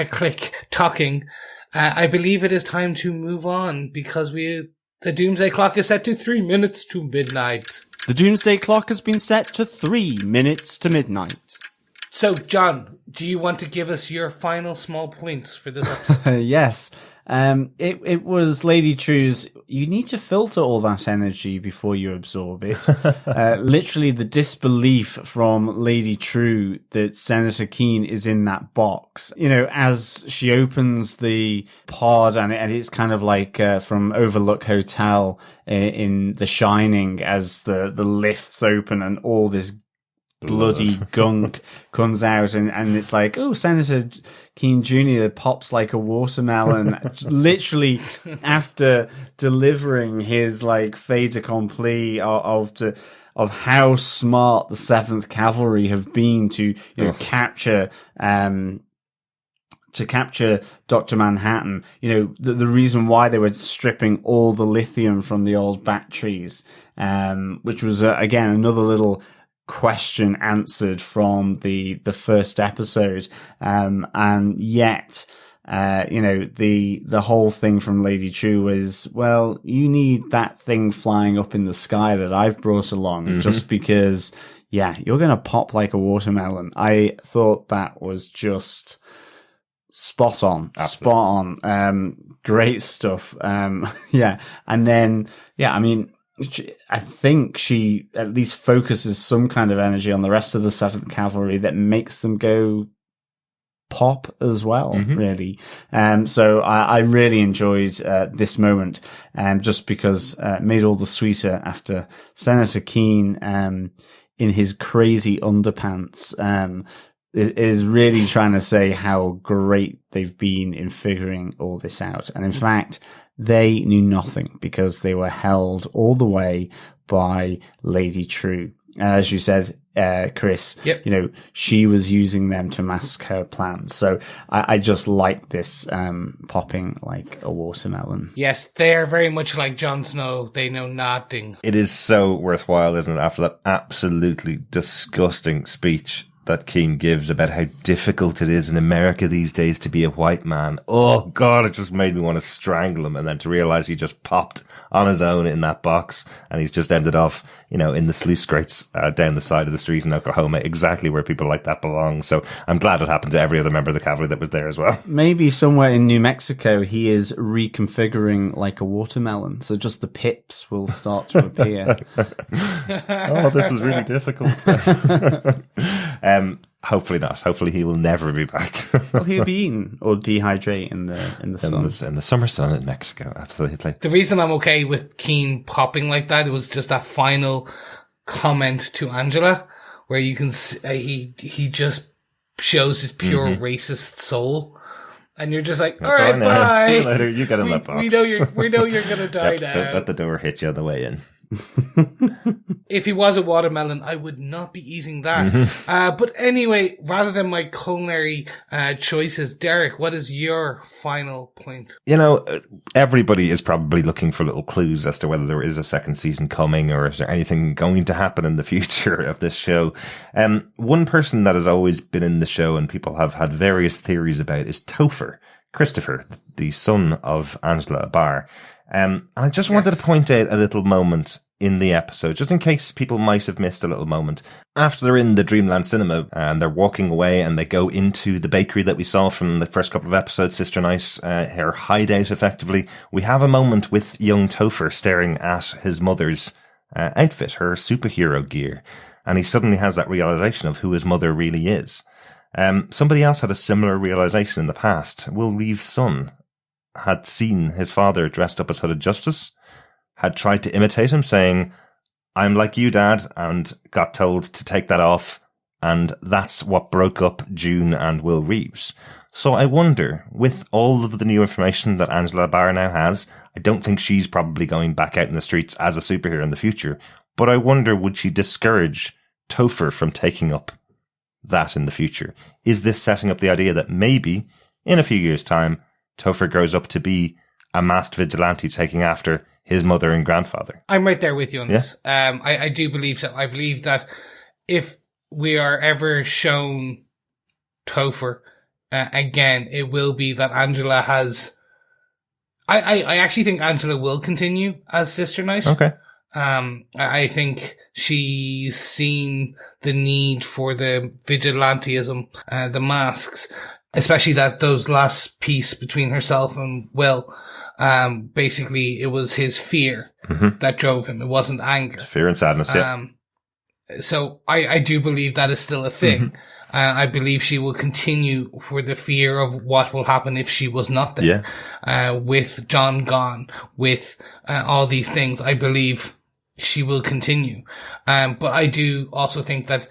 click talking. I believe it is time to move on because the doomsday clock is set to 3 minutes to midnight. The doomsday clock has been set to 3 minutes to midnight. So, John, do you want to give us your final small points for this episode? Yes. It was Lady True's, you need to filter all that energy before you absorb it. Literally the disbelief from Lady True that Senator Keene is in that box. You know, as she opens the pod and it's kind of like from Overlook Hotel in The Shining, as the lifts open and all this bloody gunk comes out and it's like, oh, Senator Keene Jr. pops like a watermelon literally after delivering his like fait accompli of how smart the 7th Cavalry have been to capture Dr. Manhattan. You know, the reason why they were stripping all the lithium from the old batteries, which was again another little question answered from the first episode, and yet the whole thing from Lady True is, well, you need that thing flying up in the sky that I've brought along, just because you're gonna pop like a watermelon. I thought that was just spot on. Great stuff. And then I mean, I think she at least focuses some kind of energy on the rest of the 7th Cavalry that makes them go pop as well, really. So I really enjoyed this moment, just because it made all the sweeter after Senator Keene, in his crazy underpants, is really trying to say how great they've been in figuring all this out. And in fact, they knew nothing because they were held all the way by Lady True. And as you said, Chris, Yep. she was using them to mask her plans. So I just like this, popping like a watermelon. Yes, they are very much like Jon Snow. They know nothing. It is so worthwhile, isn't it, after that absolutely disgusting speech that Keane gives about how difficult it is in America these days to be a white man. Oh, God, it just made me want to strangle him. And then to realize he just popped on his own in that box and he's just ended off, in the sluice grates down the side of the street in Oklahoma, exactly where people like that belong. So I'm glad it happened to every other member of the cavalry that was there as well. Maybe somewhere in New Mexico, he is reconfiguring like a watermelon. So just the pips will start to appear. Oh, this is really difficult. Hopefully not. Hopefully he will never be back. Well, he'll be eaten or dehydrate in the sun. In the summer sun in Mexico, absolutely. The reason I'm okay with Keane popping like that, it was just that final comment to Angela, where you can see, he just shows his pure racist soul, and you're just like, all right, bye. See you later. You get in that box. We know you're gonna die now. Don't let the door hit you on the way in. If he was a watermelon, I would not be eating that. But anyway, rather than my culinary choices, Derek, what is your final point? Everybody is probably looking for little clues as to whether there is a second season coming or is there anything going to happen in the future of this show. One person that has always been in the show and people have had various theories about is Topher, Christopher, the son of Angela Barr. And I just wanted to point out a little moment in the episode, just in case people might have missed a little moment. After they're in the Dreamland cinema and they're walking away and they go into the bakery that we saw from the first couple of episodes, Sister Night, her hideout effectively, we have a moment with young Topher staring at his mother's outfit, her superhero gear. And he suddenly has that realization of who his mother really is. Somebody else had a similar realization in the past. Will Reeves' son had seen his father dressed up as Hooded Justice, had tried to imitate him, saying, I'm like you, Dad, and got told to take that off, and that's what broke up June and Will Reeves. So I wonder, with all of the new information that Angela Barr now has, I don't think she's probably going back out in the streets as a superhero in the future, but I wonder, would she discourage Topher from taking up that in the future? Is this setting up the idea that maybe, in a few years' time, Topher grows up to be a masked vigilante taking after his mother and grandfather? I'm right there with you on this. I do believe so. I believe that if we are ever shown Topher again, it will be that Angela has... I actually think Angela will continue as Sister Night. Okay. I think she's seen the need for the vigilantism, the masks, especially those last piece between herself and Will. Basically, it was his fear that drove him. It wasn't anger. Fear and sadness, yeah. So I do believe that is still a thing. I believe she will continue for the fear of what will happen if she was not there. Yeah. With John gone, with all these things, I believe she will continue. But I do also think that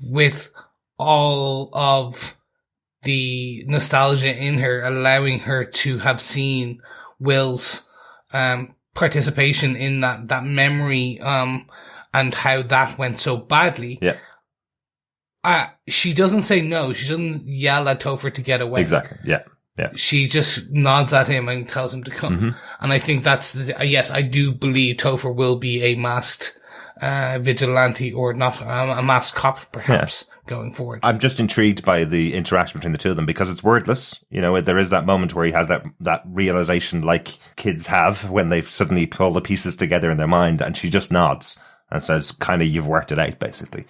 with all of the nostalgia in her, allowing her to have seen Will's participation in that memory and how that went so badly. Yeah. She doesn't say no. She doesn't yell at Topher to get away. Exactly. Yeah. Yeah. She just nods at him and tells him to come. And I think that's yes, I do believe Topher will be a masked vigilante, or not a masked cop, perhaps, going forward. I'm just intrigued by the interaction between the two of them because it's wordless. There is that moment where he has that realization like kids have when they suddenly pull the pieces together in their mind, and she just nods and says, kind of, you've worked it out, basically.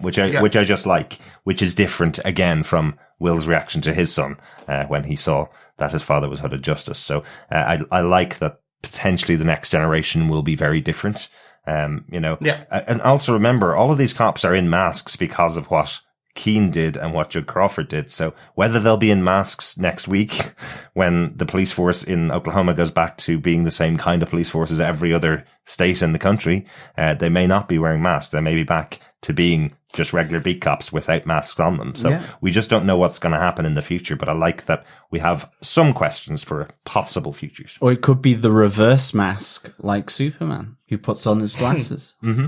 Which I just like, which is different again from Will's reaction to his son, when he saw that his father was Hooded Justice. So, I like that potentially the next generation will be very different. And also remember, all of these cops are in masks because of what Keane did and what Judd Crawford did. So whether they'll be in masks next week when the police force in Oklahoma goes back to being the same kind of police force as every other state in the country, they may not be wearing masks. They may be back to being just regular beat cops without masks on them. So we just don't know what's going to happen in the future. But I like that we have some questions for possible futures. Or it could be the reverse mask, like Superman, who puts on his glasses. Mm-hmm.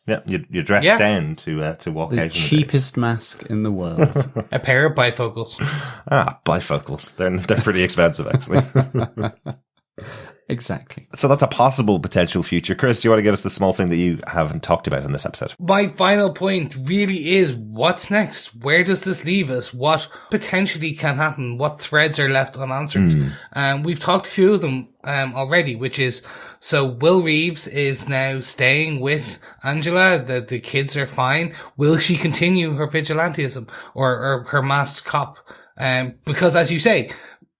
Yeah, you're dressed down to walk out. The cheapest mask in the world. A pair of bifocals. Bifocals. They're pretty expensive, actually. Exactly. So that's a possible potential future. Chris, do you want to give us the small thing that you haven't talked about in this episode? My final point really is, what's next? Where does this leave us? What potentially can happen? What threads are left unanswered? We've talked a few of them already, which is, so Will Reeves is now staying with Angela. The kids are fine. Will she continue her vigilantism or her masked cop? Because as you say,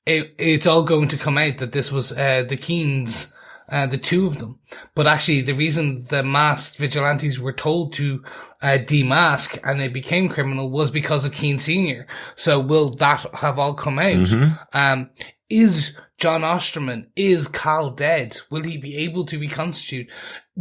it's all going to come out that this was the Keens, the two of them. But actually, the reason the masked vigilantes were told to demask and they became criminal was because of Keene Sr. So will that have all come out? Is John Osterman, is Cal dead? Will he be able to reconstitute?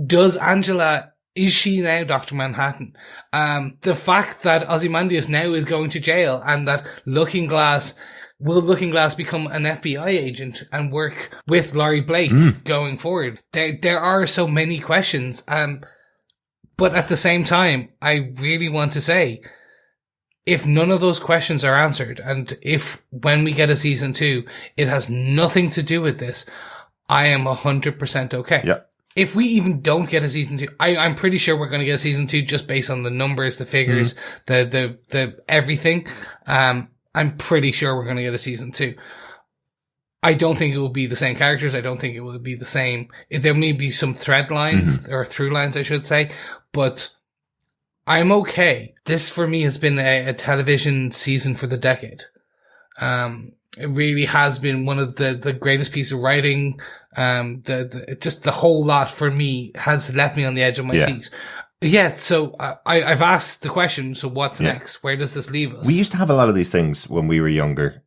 Does Angela, is she now Dr. Manhattan? The fact that Ozymandias now is going to jail and that will Looking Glass become an FBI agent and work with Laurie Blake going forward? There are so many questions. But at the same time, I really want to say, if none of those questions are answered, and if when we get a season 2, it has nothing to do with this, I am 100% okay. Yeah. If we even don't get a season 2, I'm pretty sure we're going to get a season 2 just based on the numbers, the figures, the everything. I'm pretty sure we're going to get a season 2. I don't think it will be the same characters. I don't think it will be the same. There may be some thread lines or through lines, I should say, but I'm okay. This for me has been a television season for the decade. It really has been one of the greatest pieces of writing. Just the whole lot for me has left me on the edge of my seat. Yeah, so I've asked the question, so what's next? Where does this leave us? We used to have a lot of these things when we were younger,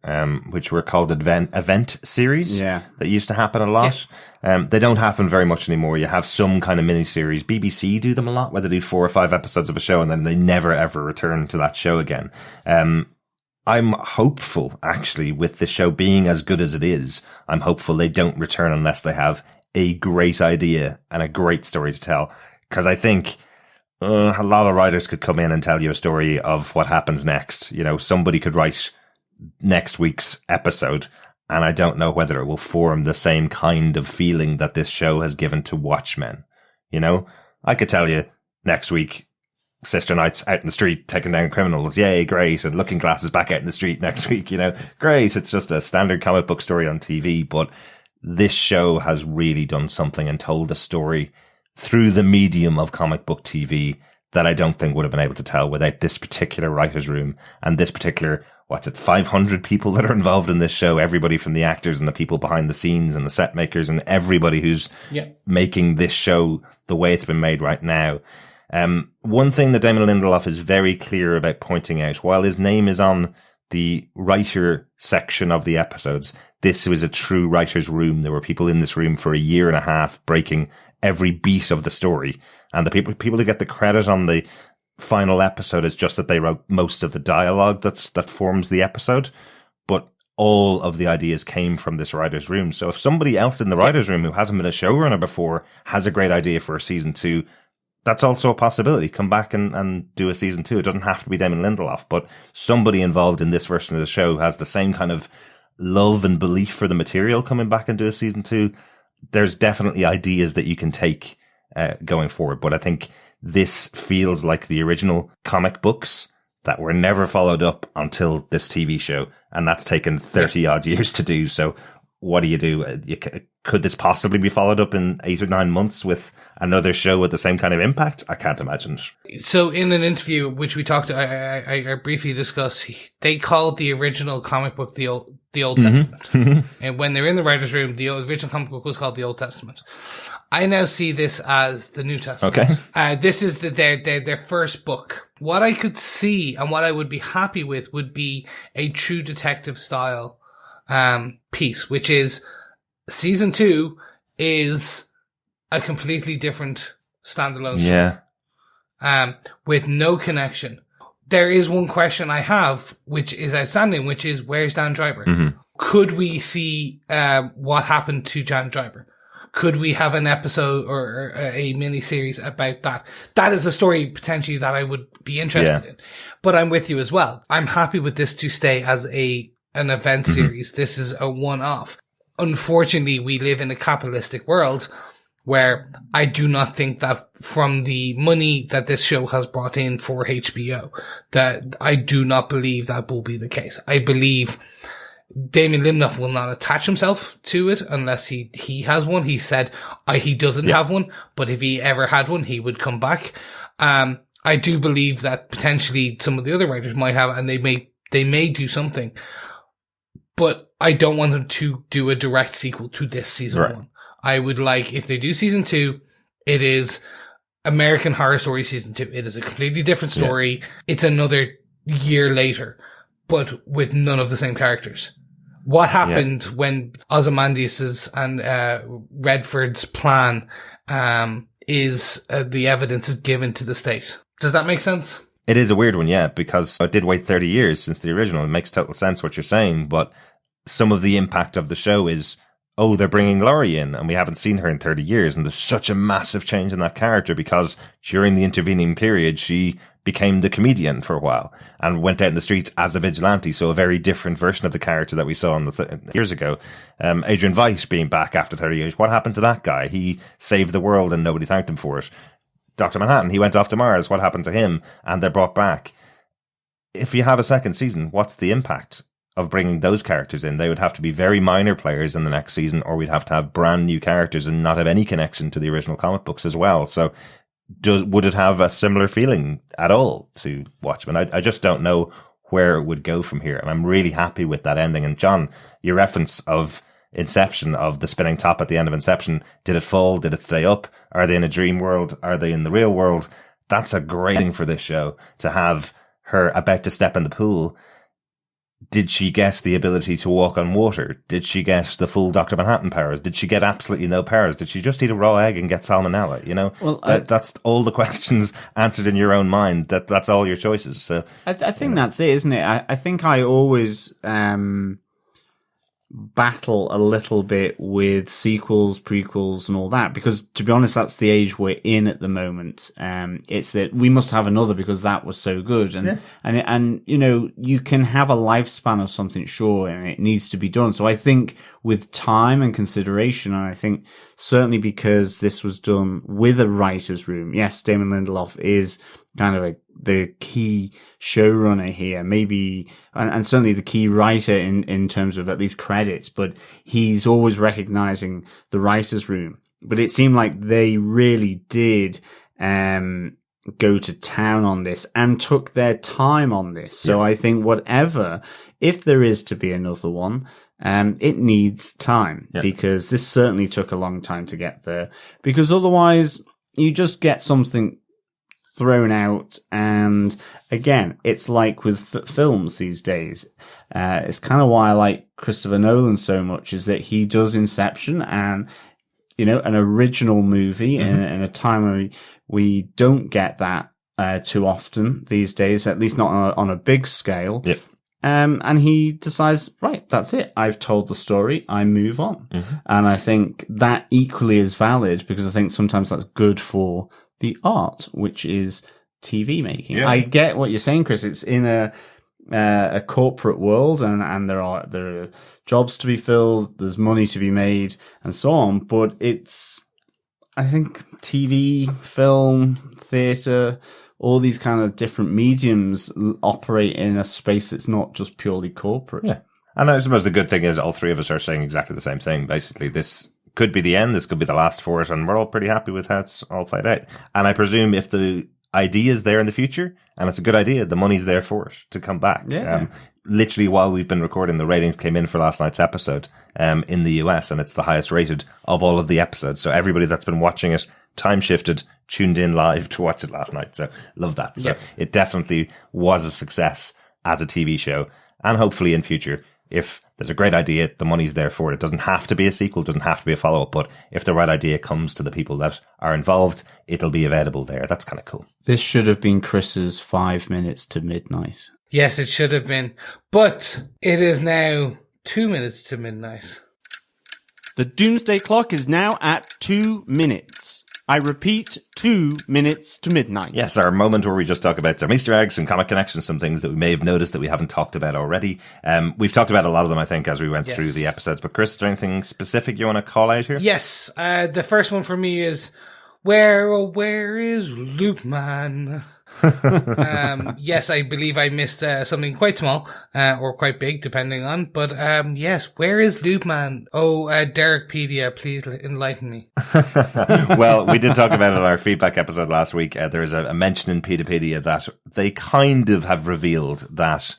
which were called event series. Yeah. That used to happen a lot. Yeah. They don't happen very much anymore. You have some kind of mini-series. BBC do them a lot, where they do 4 or 5 episodes of a show and then they never ever return to that show again. I'm hopeful, actually, with the show being as good as it is, I'm hopeful they don't return unless they have a great idea and a great story to tell. Because I think a lot of writers could come in and tell you a story of what happens next. You know, somebody could write next week's episode, and I don't know whether it will form the same kind of feeling that this show has given to Watchmen. You know, I could tell you next week, Sister Knight's out in the street taking down criminals. Yay, great. And Looking Glass is back out in the street next week. You know, great. It's just a standard comic book story on TV. But this show has really done something and told a story through the medium of comic book TV that I don't think would have been able to tell without this particular writer's room and this particular, 500 people that are involved in this show, everybody from the actors and the people behind the scenes and the set makers and everybody who's making this show the way it's been made right now. One thing that Damon Lindelof is very clear about pointing out, while his name is on the writer section of the episodes, this was a true writer's room. There were people in this room for a year and a half breaking every beat of the story. And the people who get the credit on the final episode is just that they wrote most of the dialogue that forms the episode. But all of the ideas came from this writer's room. So if somebody else in the writer's room who hasn't been a showrunner before has a great idea for a season 2, that's also a possibility. Come back and do a season 2. It doesn't have to be Damon Lindelof, but somebody involved in this version of the show has the same kind of love and belief for the material coming back and do a season 2. There's definitely ideas that you can take going forward. But I think this feels like the original comic books that were never followed up until this TV show. And that's taken 30 odd years to do. So what do? Could this possibly be followed up in 8 or 9 months with another show with the same kind of impact? I can't imagine. So in an interview, which we talked, I briefly discussed, they called the original comic book the Old Testament. And when they're in the writer's room, the original comic book was called the Old Testament. I now see this as the New Testament. Okay. This is their first book. What I could see and what I would be happy with would be a true detective style piece, which is season 2 is a completely different standalone story. Yeah. With no connection. There is one question I have, which is outstanding, which is, where's Dan Driver? Mm-hmm. Could we see what happened to Dan Driver? Could we have an episode or a mini-series about that? That is a story potentially that I would be interested in. But I'm with you as well. I'm happy with this to stay as an event series. This is a one-off. Unfortunately, we live in a capitalistic world where I do not think that from the money that this show has brought in for HBO, that I do not believe that will be the case. I believe Damon Lindelof will not attach himself to it unless he has one. He said he doesn't have one, but if he ever had one, he would come back. I do believe that potentially some of the other writers might have, and they may do something, but I don't want them to do a direct sequel to this season 1. I would like, if they do season 2, it is American Horror Story season 2. It is a completely different story. Yeah. It's another year later, but with none of the same characters. What happened when Ozymandias's and Redford's plan is the evidence is given to the state? Does that make sense? It is a weird one, yeah, because it did wait 30 years since the original. It makes total sense what you're saying, but some of the impact of the show is, oh, they're bringing Laurie in and we haven't seen her in 30 years. And there's such a massive change in that character because during the intervening period, she became the comedian for a while and went out in the streets as a vigilante. So a very different version of the character that we saw in years ago. Adrian Veidt being back after 30 years. What happened to that guy? He saved the world and nobody thanked him for it. Dr. Manhattan, he went off to Mars. What happened to him? And they're brought back. If you have a second season, what's the impact of bringing those characters in? They would have to be very minor players in the next season, or we'd have to have brand new characters and not have any connection to the original comic books as well. So would it have a similar feeling at all to Watchmen? I just don't know where it would go from here. And I'm really happy with that ending. And John, your reference of Inception, of the spinning top at the end of Inception, did it fall? Did it stay up? Are they in a dream world? Are they in the real world? That's a great thing for this show, to have her about to step in the pool. Did she get the ability to walk on water? Did she get the full Dr. Manhattan powers? Did she get absolutely no powers? Did she just eat a raw egg and get salmonella? You know, well, that's all the questions answered in your own mind. That's all your choices. So I think that's it, isn't it? I think I always battle a little bit with sequels, prequels, and all that, because to be honest, that's the age we're in at the moment. It's that we must have another because that was so good, and you know, you can have a lifespan of something, sure, and it needs to be done. So I think with time and consideration, and I think certainly because this was done with a writer's room, yes, Damon Lindelof is kind of the key showrunner here, maybe, and certainly the key writer in terms of at least credits, but he's always recognizing the writer's room. But it seemed like they really did go to town on this and took their time on this. So I think whatever, if there is to be another one, it needs time, because this certainly took a long time to get there, because otherwise you just get something thrown out. And again, it's like with films these days. It's kind of why I like Christopher Nolan so much, is that he does Inception and, you know, an original movie in a time where we don't get that too often these days, at least not on a big scale. Yep. And he decides, right, that's it. I've told the story. I move on. And I think that equally is valid, because I think sometimes that's good for the art, which is TV making. I get what you're saying, Chris. It's in a corporate world, and there are jobs to be filled, there's money to be made, and so on. But I think TV, film, theatre, all these kind of different mediums operate in a space that's not just purely corporate. Yeah. And I suppose the good thing is all three of us are saying exactly the same thing. Basically, this could be the end. This could be the last for it. And we're all pretty happy with how it's all played out. And I presume if the ideas there in the future, and it's a good idea. The money's there for it to come back. Yeah. Literally while we've been recording, the ratings came in for last night's episode in the US, and it's the highest rated of all of the episodes. So everybody that's been watching it, time shifted, tuned in live to watch it last night. So love that. So it definitely was a success as a TV show, and hopefully in future, if there's a great idea, the money's there for it. It doesn't have to be a sequel, doesn't have to be a follow-up, but if the right idea comes to the people that are involved, it'll be available there. That's kind of cool. This should have been Chris's 5 minutes to midnight. Yes, it should have been. But it is now 2 minutes to midnight. The doomsday clock is now at 2 minutes. I repeat, 2 minutes to midnight. Yes, our moment where we just talk about some Easter eggs, some comic connections, some things that we may have noticed that we haven't talked about already. We've talked about a lot of them, I think, as we went through the episodes. But Chris, is there anything specific you want to call out here? Yes, the first one for me is, where is Loopman? Yes, I believe I missed something quite small or quite big, depending on. But yes, where is Loopman? Oh, Derekpedia, please enlighten me. Well, we did talk about it in our feedback episode last week. There is a mention in Pedopedia that they kind of have revealed that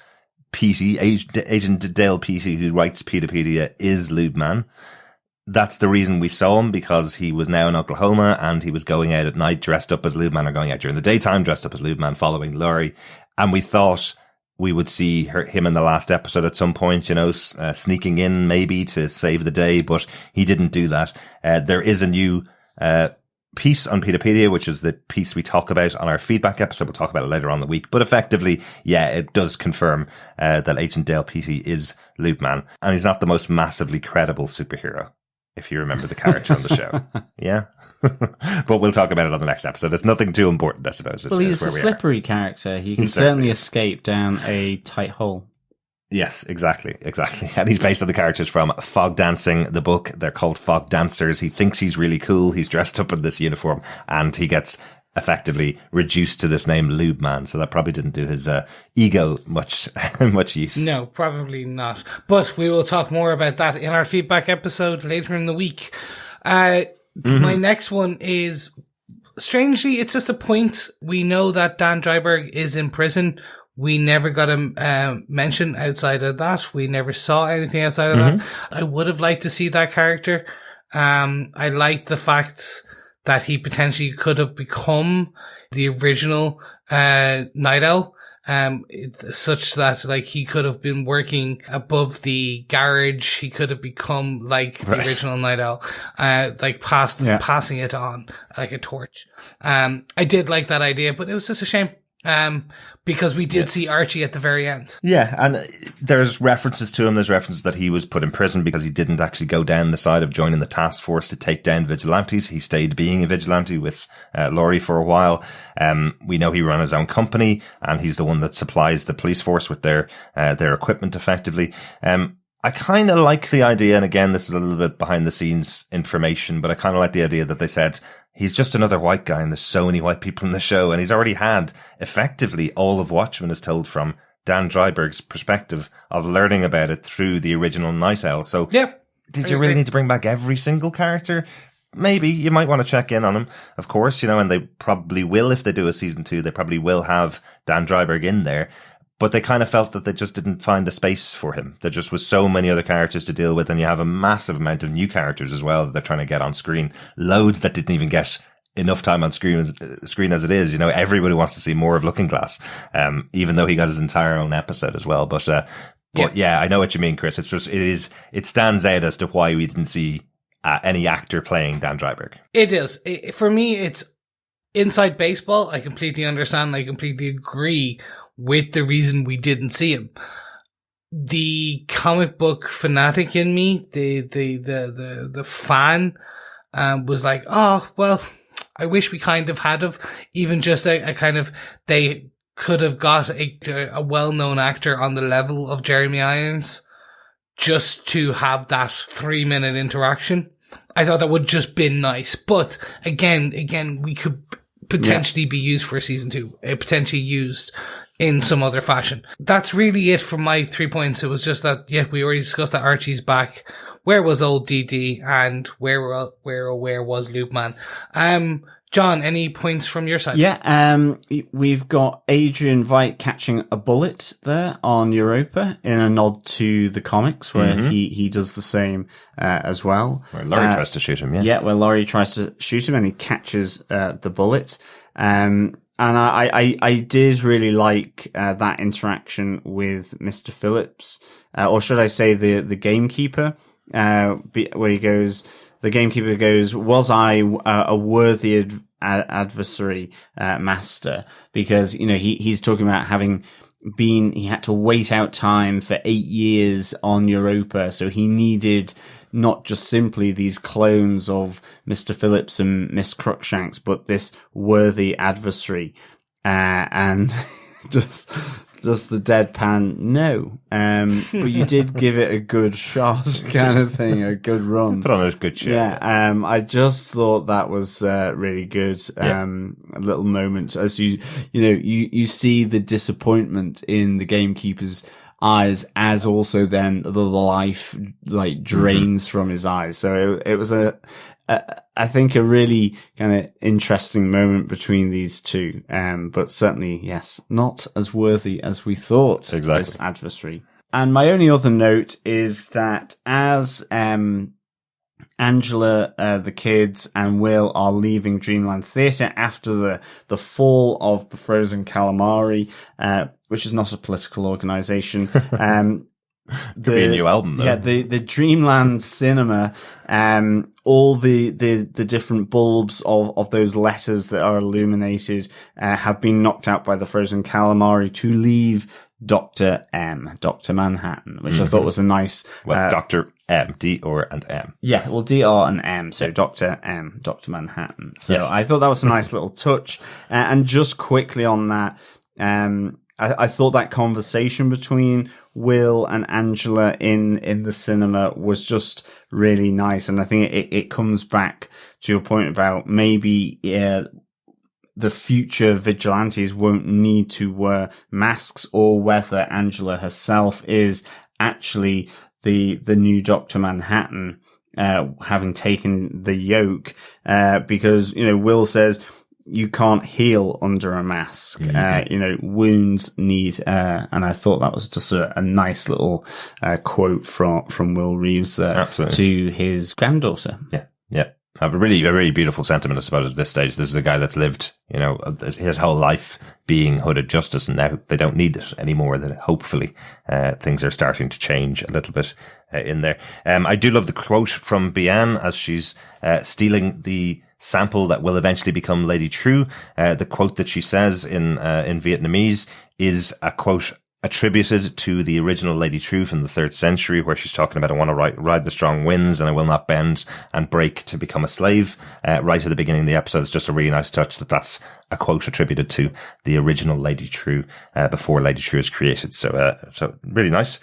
Agent Dale Petey, who writes Pedopedia, is Loopman. That's the reason we saw him, because he was now in Oklahoma and he was going out at night dressed up as Loopman, or going out during the daytime dressed up as Loopman, following Laurie. And we thought we would see him in the last episode at some point, sneaking in maybe to save the day, but he didn't do that. There is a new piece on Pedopedia, which is the piece we talk about on our feedback episode. We'll talk about it later on in the week. But effectively, it does confirm that Agent Dale Petey is Loopman. And he's not the most massively credible superhero, if you remember the character on the show. Yeah. But we'll talk about it on the next episode. It's nothing too important, I suppose. Well, he's a slippery character. He can certainly escape down a tight hole. Yes, exactly. And he's based on the characters from Fog Dancing, the book. They're called Fog Dancers. He thinks he's really cool. He's dressed up in this uniform, and he gets effectively reduced to this name Loopman. So that probably didn't do his ego much use. No, probably not. But we will talk more about that in our feedback episode later in the week. My next one is, strangely, it's just a point. We know that Dan Dreiberg is in prison. We never got a mention outside of that. We never saw anything outside of that. I would have liked to see that character. I liked the fact that he potentially could have become the original Night Owl, such that he could have been working above the garage. He could have become the original Night Owl, passing it on like a torch. I did like that idea, but it was just a shame. Because we did see Archie at the very end. Yeah, and there's references to him. There's references that he was put in prison because he didn't actually go down the side of joining the task force to take down vigilantes. He stayed being a vigilante with Laurie for a while. We know he ran his own company, and he's the one that supplies the police force with their equipment effectively. I kind of like the idea, and again, this is a little bit behind the scenes information, but I kind of like the idea that they said he's just another white guy, and there's so many white people in the show, and he's already had effectively all of Watchmen is told from Dan Dreiberg's perspective of learning about it through the original Night Owl. So did you really need to bring back every single character? Maybe. You might want to check in on him, of course, and they probably will. If they do a season 2, they probably will have Dan Dreiberg in there. But they kind of felt that they just didn't find a space for him. There just was so many other characters to deal with, and you have a massive amount of new characters as well that they're trying to get on screen. Loads that didn't even get enough time on screen as it is. Everybody wants to see more of Looking Glass, even though he got his entire own episode as well. But I know what you mean, Chris. It stands out as to why we didn't see any actor playing Dan Dreiberg. It is. For me, it's inside baseball. I completely understand. I completely agree with the reason we didn't see him. The comic book fanatic in me, the fan, was like, oh, well, I wish we kind of had even just a kind of, they could have got a well-known actor on the level of Jeremy Irons just to have that 3-minute interaction. I thought that would just been nice. But again, we could potentially be used for season 2, potentially used in some other fashion. That's really it for my 3 points. It was just that, we already discussed that Archie's back. Where was old DD, and where was Loopman? John, any points from your side? Yeah, we've got Adrian Veidt catching a bullet there on Europa in a nod to the comics where he does the same as well. Where Laurie tries to shoot him, yeah. Yeah, where Laurie tries to shoot him and he catches the bullet. And I did really like that interaction with Mr. Phillips, or should I say the gamekeeper, where he goes, the gamekeeper goes, was I a worthy adversary, master? Because, he's talking about having he had to wait out time for 8 years on Europa. So he needed not just simply these clones of Mr. Phillips and Miss Cruikshanks, but this worthy adversary. And just the deadpan no. But you did give it a good shot kind of thing, a good run. Put on a good show. Yeah. I just thought that was, really good. A little moment as you see the disappointment in the gamekeeper's eyes as also then the life drains from his eyes. So it was I think a really kind of interesting moment between these two. But certainly, yes, not as worthy as we thought. Exactly. This adversary. And my only other note is that as, Angela, the kids and Will are leaving Dreamland Theatre after the fall of the Frozen Calamari, which is not a political organization. Could be a new album, though. Yeah, the Dreamland Cinema, all the different bulbs of those letters that are illuminated, have been knocked out by the Frozen Calamari to leave Dr. Manhattan, which I thought was a nice, Dr. M, D, R, and M. Yeah, well, DR and M, so Dr. Manhattan. So yes. I thought that was a nice little touch. And just quickly on that, I thought that conversation between Will and Angela in the cinema was just really nice. And I think it comes back to your point about maybe, the future vigilantes won't need to wear masks, or whether Angela herself is actually the new Dr. Manhattan, having taken the yoke, because, Will says, you can't heal under a mask. Wounds need, and I thought that was just a nice little, quote from Will Reeves there. Absolutely. To his granddaughter. Yeah. Yeah. A really beautiful sentiment, I suppose, at this stage. This is a guy that's lived, his whole life being hooded justice, and now they don't need it anymore. That hopefully, things are starting to change a little bit, in there. I do love the quote from Bian as she's, stealing the sample that will eventually become Lady True. The quote that she says in Vietnamese is a quote attributed to the original Lady True from the 3rd century, where she's talking about, I want to ride the strong winds and I will not bend and break to become a slave. Right at the beginning of the episode, it's just a really nice touch that's a quote attributed to the original Lady True, before Lady True is created. So really nice.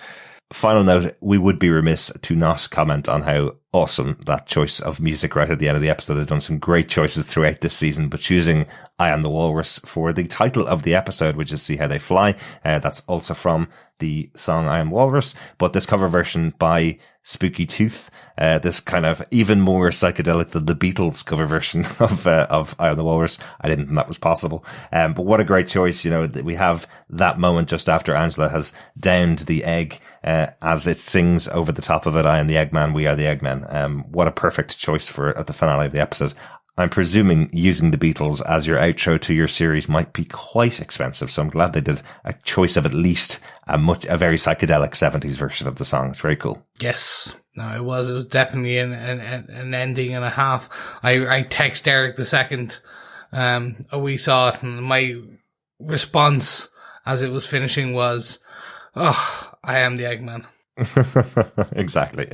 Final note, we would be remiss to not comment on how awesome that choice of music right at the end of the episode. They've done some great choices throughout this season, but choosing I Am the Walrus for the title of the episode, which is See How They Fly, that's also from the song I Am Walrus, but this cover version by Spooky Tooth, this kind of even more psychedelic than the Beatles cover version of I Am the Walrus. I didn't think that was possible. But what a great choice. We have that moment just after Angela has downed the egg, as it sings over the top of it, I am the Eggman, we are the Eggmen. What a perfect choice for at the finale of the episode. I'm presuming using the Beatles as your outro to your series might be quite expensive, so I'm glad they did a choice of at least a very psychedelic 70s version of the song. It's very cool. Yes. No, it was definitely an ending and a half. I text Derek the second, we saw it, and my response as it was finishing was, oh, I am the Eggman. Exactly.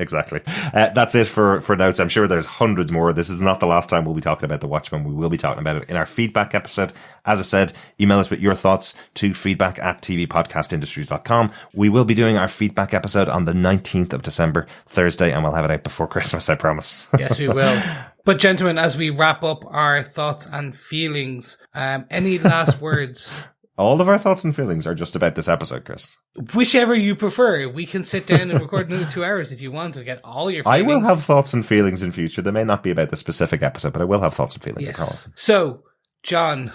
That's it for notes. I'm sure there's hundreds more. This is not the last time we'll be talking about The Watchmen. We will be talking about it in our feedback episode. As I said, email us with your thoughts to feedback@tvpodcastindustries.com. We will be doing our feedback episode on the 19th of December, Thursday, and we'll have it out before Christmas, I promise. Yes, we will. But gentlemen, as we wrap up our thoughts and feelings, any last words all of our thoughts and feelings are just about this episode, Chris. Whichever you prefer. We can sit down and record another 2 hours if you want to get all your feelings. I will have thoughts and feelings in future. They may not be about the specific episode, but I will have thoughts and feelings. Yes. So, John,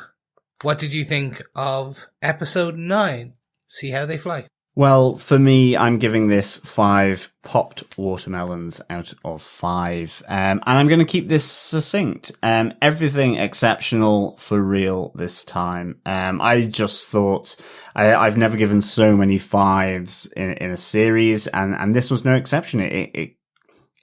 what did you think of episode 9? See How They Fly. Well, for me, I'm giving this 5 popped watermelons out of 5. And I'm going to keep this succinct. Everything exceptional for real this time. I just thought I've never given so many 5s in a series, and this was no exception.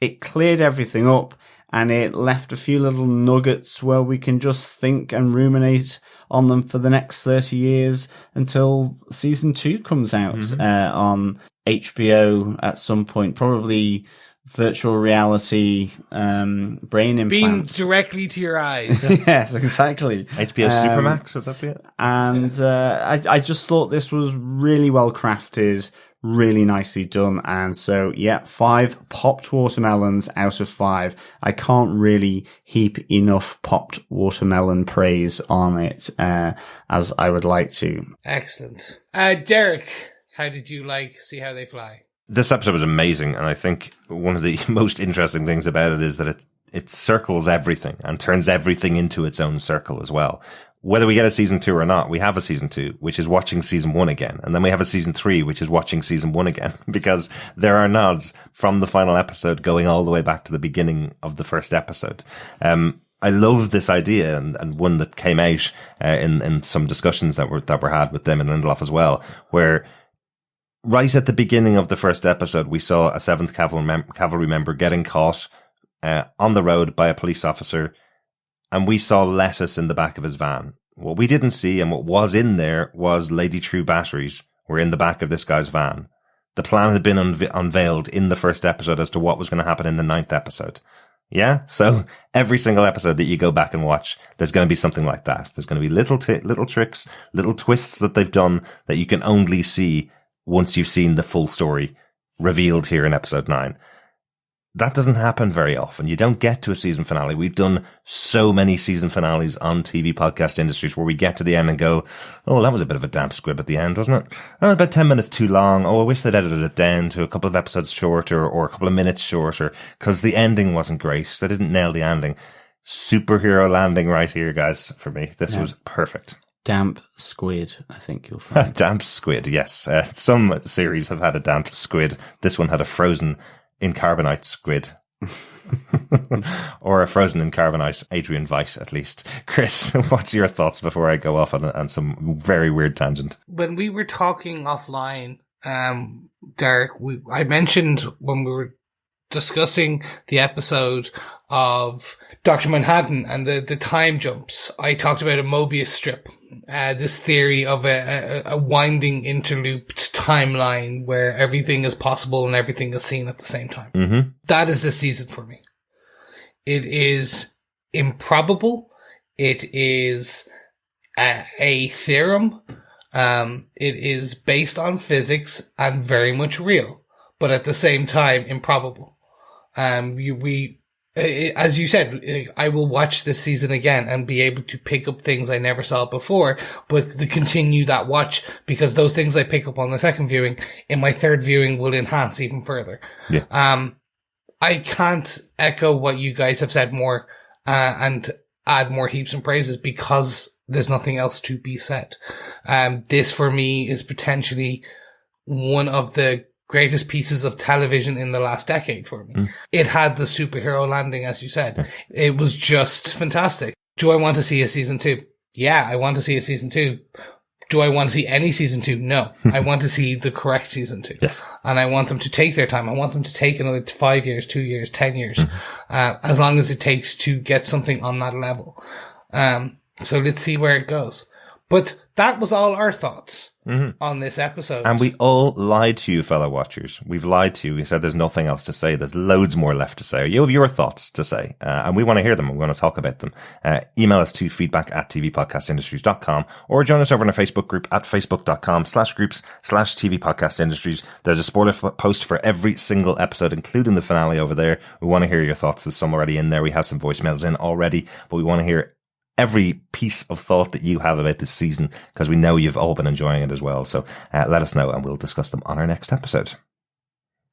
It cleared everything up, and it left a few little nuggets where we can just think and ruminate on them for the next 30 years until season 2 comes out on HBO at some point, probably virtual reality brain implants. Beamed directly to your eyes. Yes, exactly. HBO Supermax, would that be it? And I just thought this was really well crafted, really nicely done. And so, yeah, 5 popped watermelons out of 5. I can't really heap enough popped watermelon praise on it as I would like to. Excellent. Derek, how did you See How They Fly? This episode was amazing, and I think one of the most interesting things about it is that it circles everything and turns everything into its own circle as well. Whether we get a season 2 or not, we have a season 2, which is watching season 1 again. And then we have a season 3, which is watching season 1 again, because there are nods from the final episode going all the way back to the beginning of the first episode. I love this idea, and one that came out in some discussions that were had with Damon Lindelof as well, where right at the beginning of the first episode, we saw a 7th Cavalry member getting caught on the road by a police officer, and we saw lettuce in the back of his van. What we didn't see, and what was in there, was Lady True batteries were in the back of this guy's van. The plan had been unveiled in the first episode as to what was going to happen in the 9th episode. Yeah? So every single episode that you go back and watch, there's going to be something like that. There's going to be little tricks, little twists that they've done that you can only see once you've seen the full story revealed here in episode 9. That doesn't happen very often. You don't get to a season finale. We've done so many season finales on TV podcast industries where we get to the end and go, oh, that was a bit of a damp squib at the end, wasn't it? Oh, about 10 minutes too long. Oh, I wish they'd edited it down to a couple of episodes shorter or a couple of minutes shorter because the ending wasn't great. They didn't nail the ending. Superhero landing right here, guys, for me. This was perfect. Damp squid, I think you'll find. Damp squid, yes. Some series have had a damp squid. This one had a frozen in carbonite squid. Or a frozen in carbonite Adrian Veidt, at least. Chris, what's your thoughts before I go off on some very weird tangent? When we were talking offline, Derek, I mentioned when we were discussing the episode of Dr. Manhattan and the time jumps, I talked about a Mobius strip, this theory of a winding interlooped timeline where everything is possible and everything is seen at the same time. Mm-hmm. That is this season for me. It is improbable. It is a theorem. It is based on physics and very much real, but at the same time improbable. As you said, I will watch this season again and be able to pick up things I never saw before, but to continue that watch, because those things I pick up on the second viewing, in my third viewing will enhance even further. Yeah. I can't echo what you guys have said more, and add more heaps and praises because there's nothing else to be said. This for me is potentially one of the greatest pieces of television in the last decade for me. It had the superhero landing, as you said. It was just fantastic. Do I want to see a season 2? Yeah, I want to see a season 2. Do I want to see any season 2? No. I want to see the correct season 2. Yes. And I want them to take their time. I want them to take another 5 years, 2 years, 10 years, as long as it takes to get something on that level. So let's see where it goes. But that was all our thoughts on this episode. And we all lied to you, fellow watchers. We've lied to you. We said there's nothing else to say. There's loads more left to say. You have your thoughts to say, and we want to hear them. We want to talk about them. Email us to feedback@tvpodcastindustries.com or join us over in our Facebook group at facebook.com/groups/tvpodcastindustries. There's a spoiler post for every single episode, including the finale over there. We want to hear your thoughts. There's some already in there. We have some voicemails in already, but we want to hear every piece of thought that you have about this season, because we know you've all been enjoying it as well. So let us know and we'll discuss them on our next episode.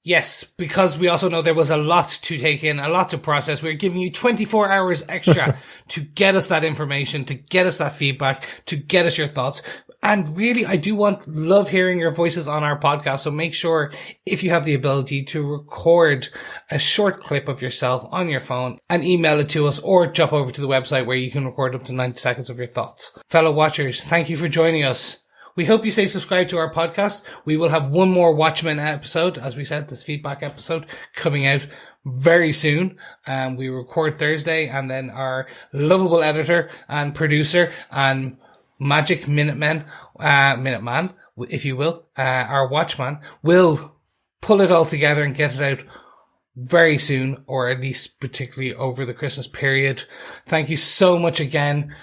Yes, because we also know there was a lot to take in, a lot to process. We're giving you 24 hours extra to get us that information, to get us that feedback, to get us your thoughts. And really, I do love hearing your voices on our podcast. So make sure, if you have the ability, to record a short clip of yourself on your phone and email it to us, or jump over to the website where you can record up to 90 seconds of your thoughts. Fellow watchers, thank you for joining us. We hope you stay subscribed to our podcast. We will have one more Watchmen episode, as we said, this feedback episode, coming out very soon. We record Thursday, and then our lovable editor and producer and magic Minuteman, if you will, our Watchman, will pull it all together and get it out very soon, or at least particularly over the Christmas period. Thank you so much again.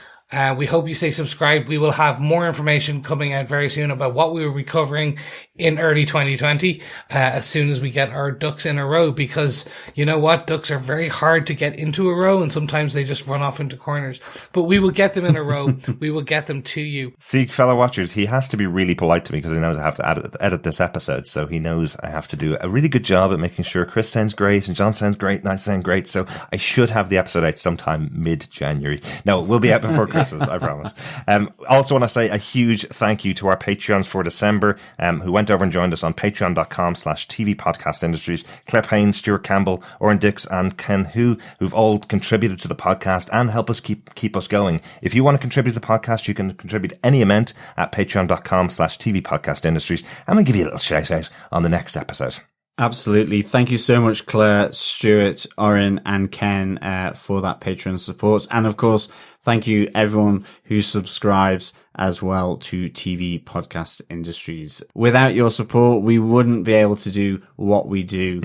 We hope you stay subscribed. We will have more information coming out very soon about what we will be covering in early 2020, as soon as we get our ducks in a row, because you know what? Ducks are very hard to get into a row, and sometimes they just run off into corners, but we will get them in a row. We will get them to you. See, fellow watchers, he has to be really polite to me because he knows I have to edit this episode. So he knows I have to do a really good job at making sure Chris sounds great and John sounds great and I sound great. So I should have the episode out sometime mid-January. No, it will be out before Christmas, I promise. Also want to say a huge thank you to our Patreons for December, who went over and joined us on patreon.com/TV Podcast Industries. Claire Payne, Stuart Campbell, Oren Dix, and Ken Hu, who've all contributed to the podcast and help us keep us going. If you want to contribute to the podcast, you can contribute any amount at patreon.com/TV Podcast Industries, and we'll give you a little shout out on the next episode. Absolutely. Thank you so much, Claire, Stuart, Oren, and Ken, for that Patreon support. And of course, thank you everyone who subscribes as well to TV Podcast Industries. Without your support, we wouldn't be able to do what we do,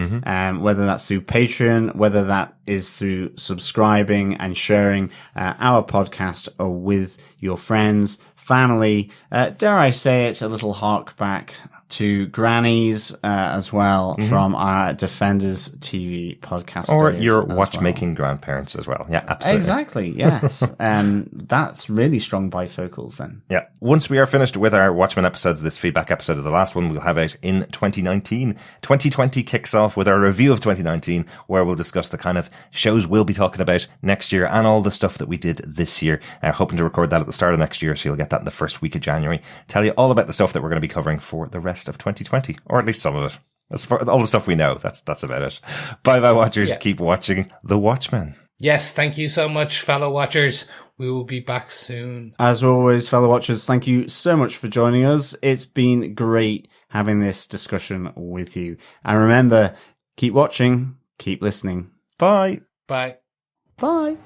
whether that's through Patreon, whether that is through subscribing and sharing our podcast with your friends, family, dare I say it, a little hark back to grannies as well, from our Defenders TV podcast. Or your watchmaking grandparents as well. Yeah, absolutely. Exactly, yes. That's really strong bifocals then. Yeah. Once we are finished with our Watchmen episodes, this feedback episode of the last one we'll have out in 2019. 2020 kicks off with our review of 2019, where we'll discuss the kind of shows we'll be talking about next year and all the stuff that we did this year. Hoping to record that at the start of next year, so you'll get that in the first week of January. Tell you all about the stuff that we're going to be covering for the rest of 2020, or at least some of it. That's for all the stuff we know. That's about it. Bye watchers. Yeah. Keep watching The Watchmen. Yes, thank you so much, fellow watchers. We will be back soon. As always, fellow watchers, thank you so much for joining us. It's been great having this discussion with you. And remember, keep watching, keep listening. Bye. Bye. Bye.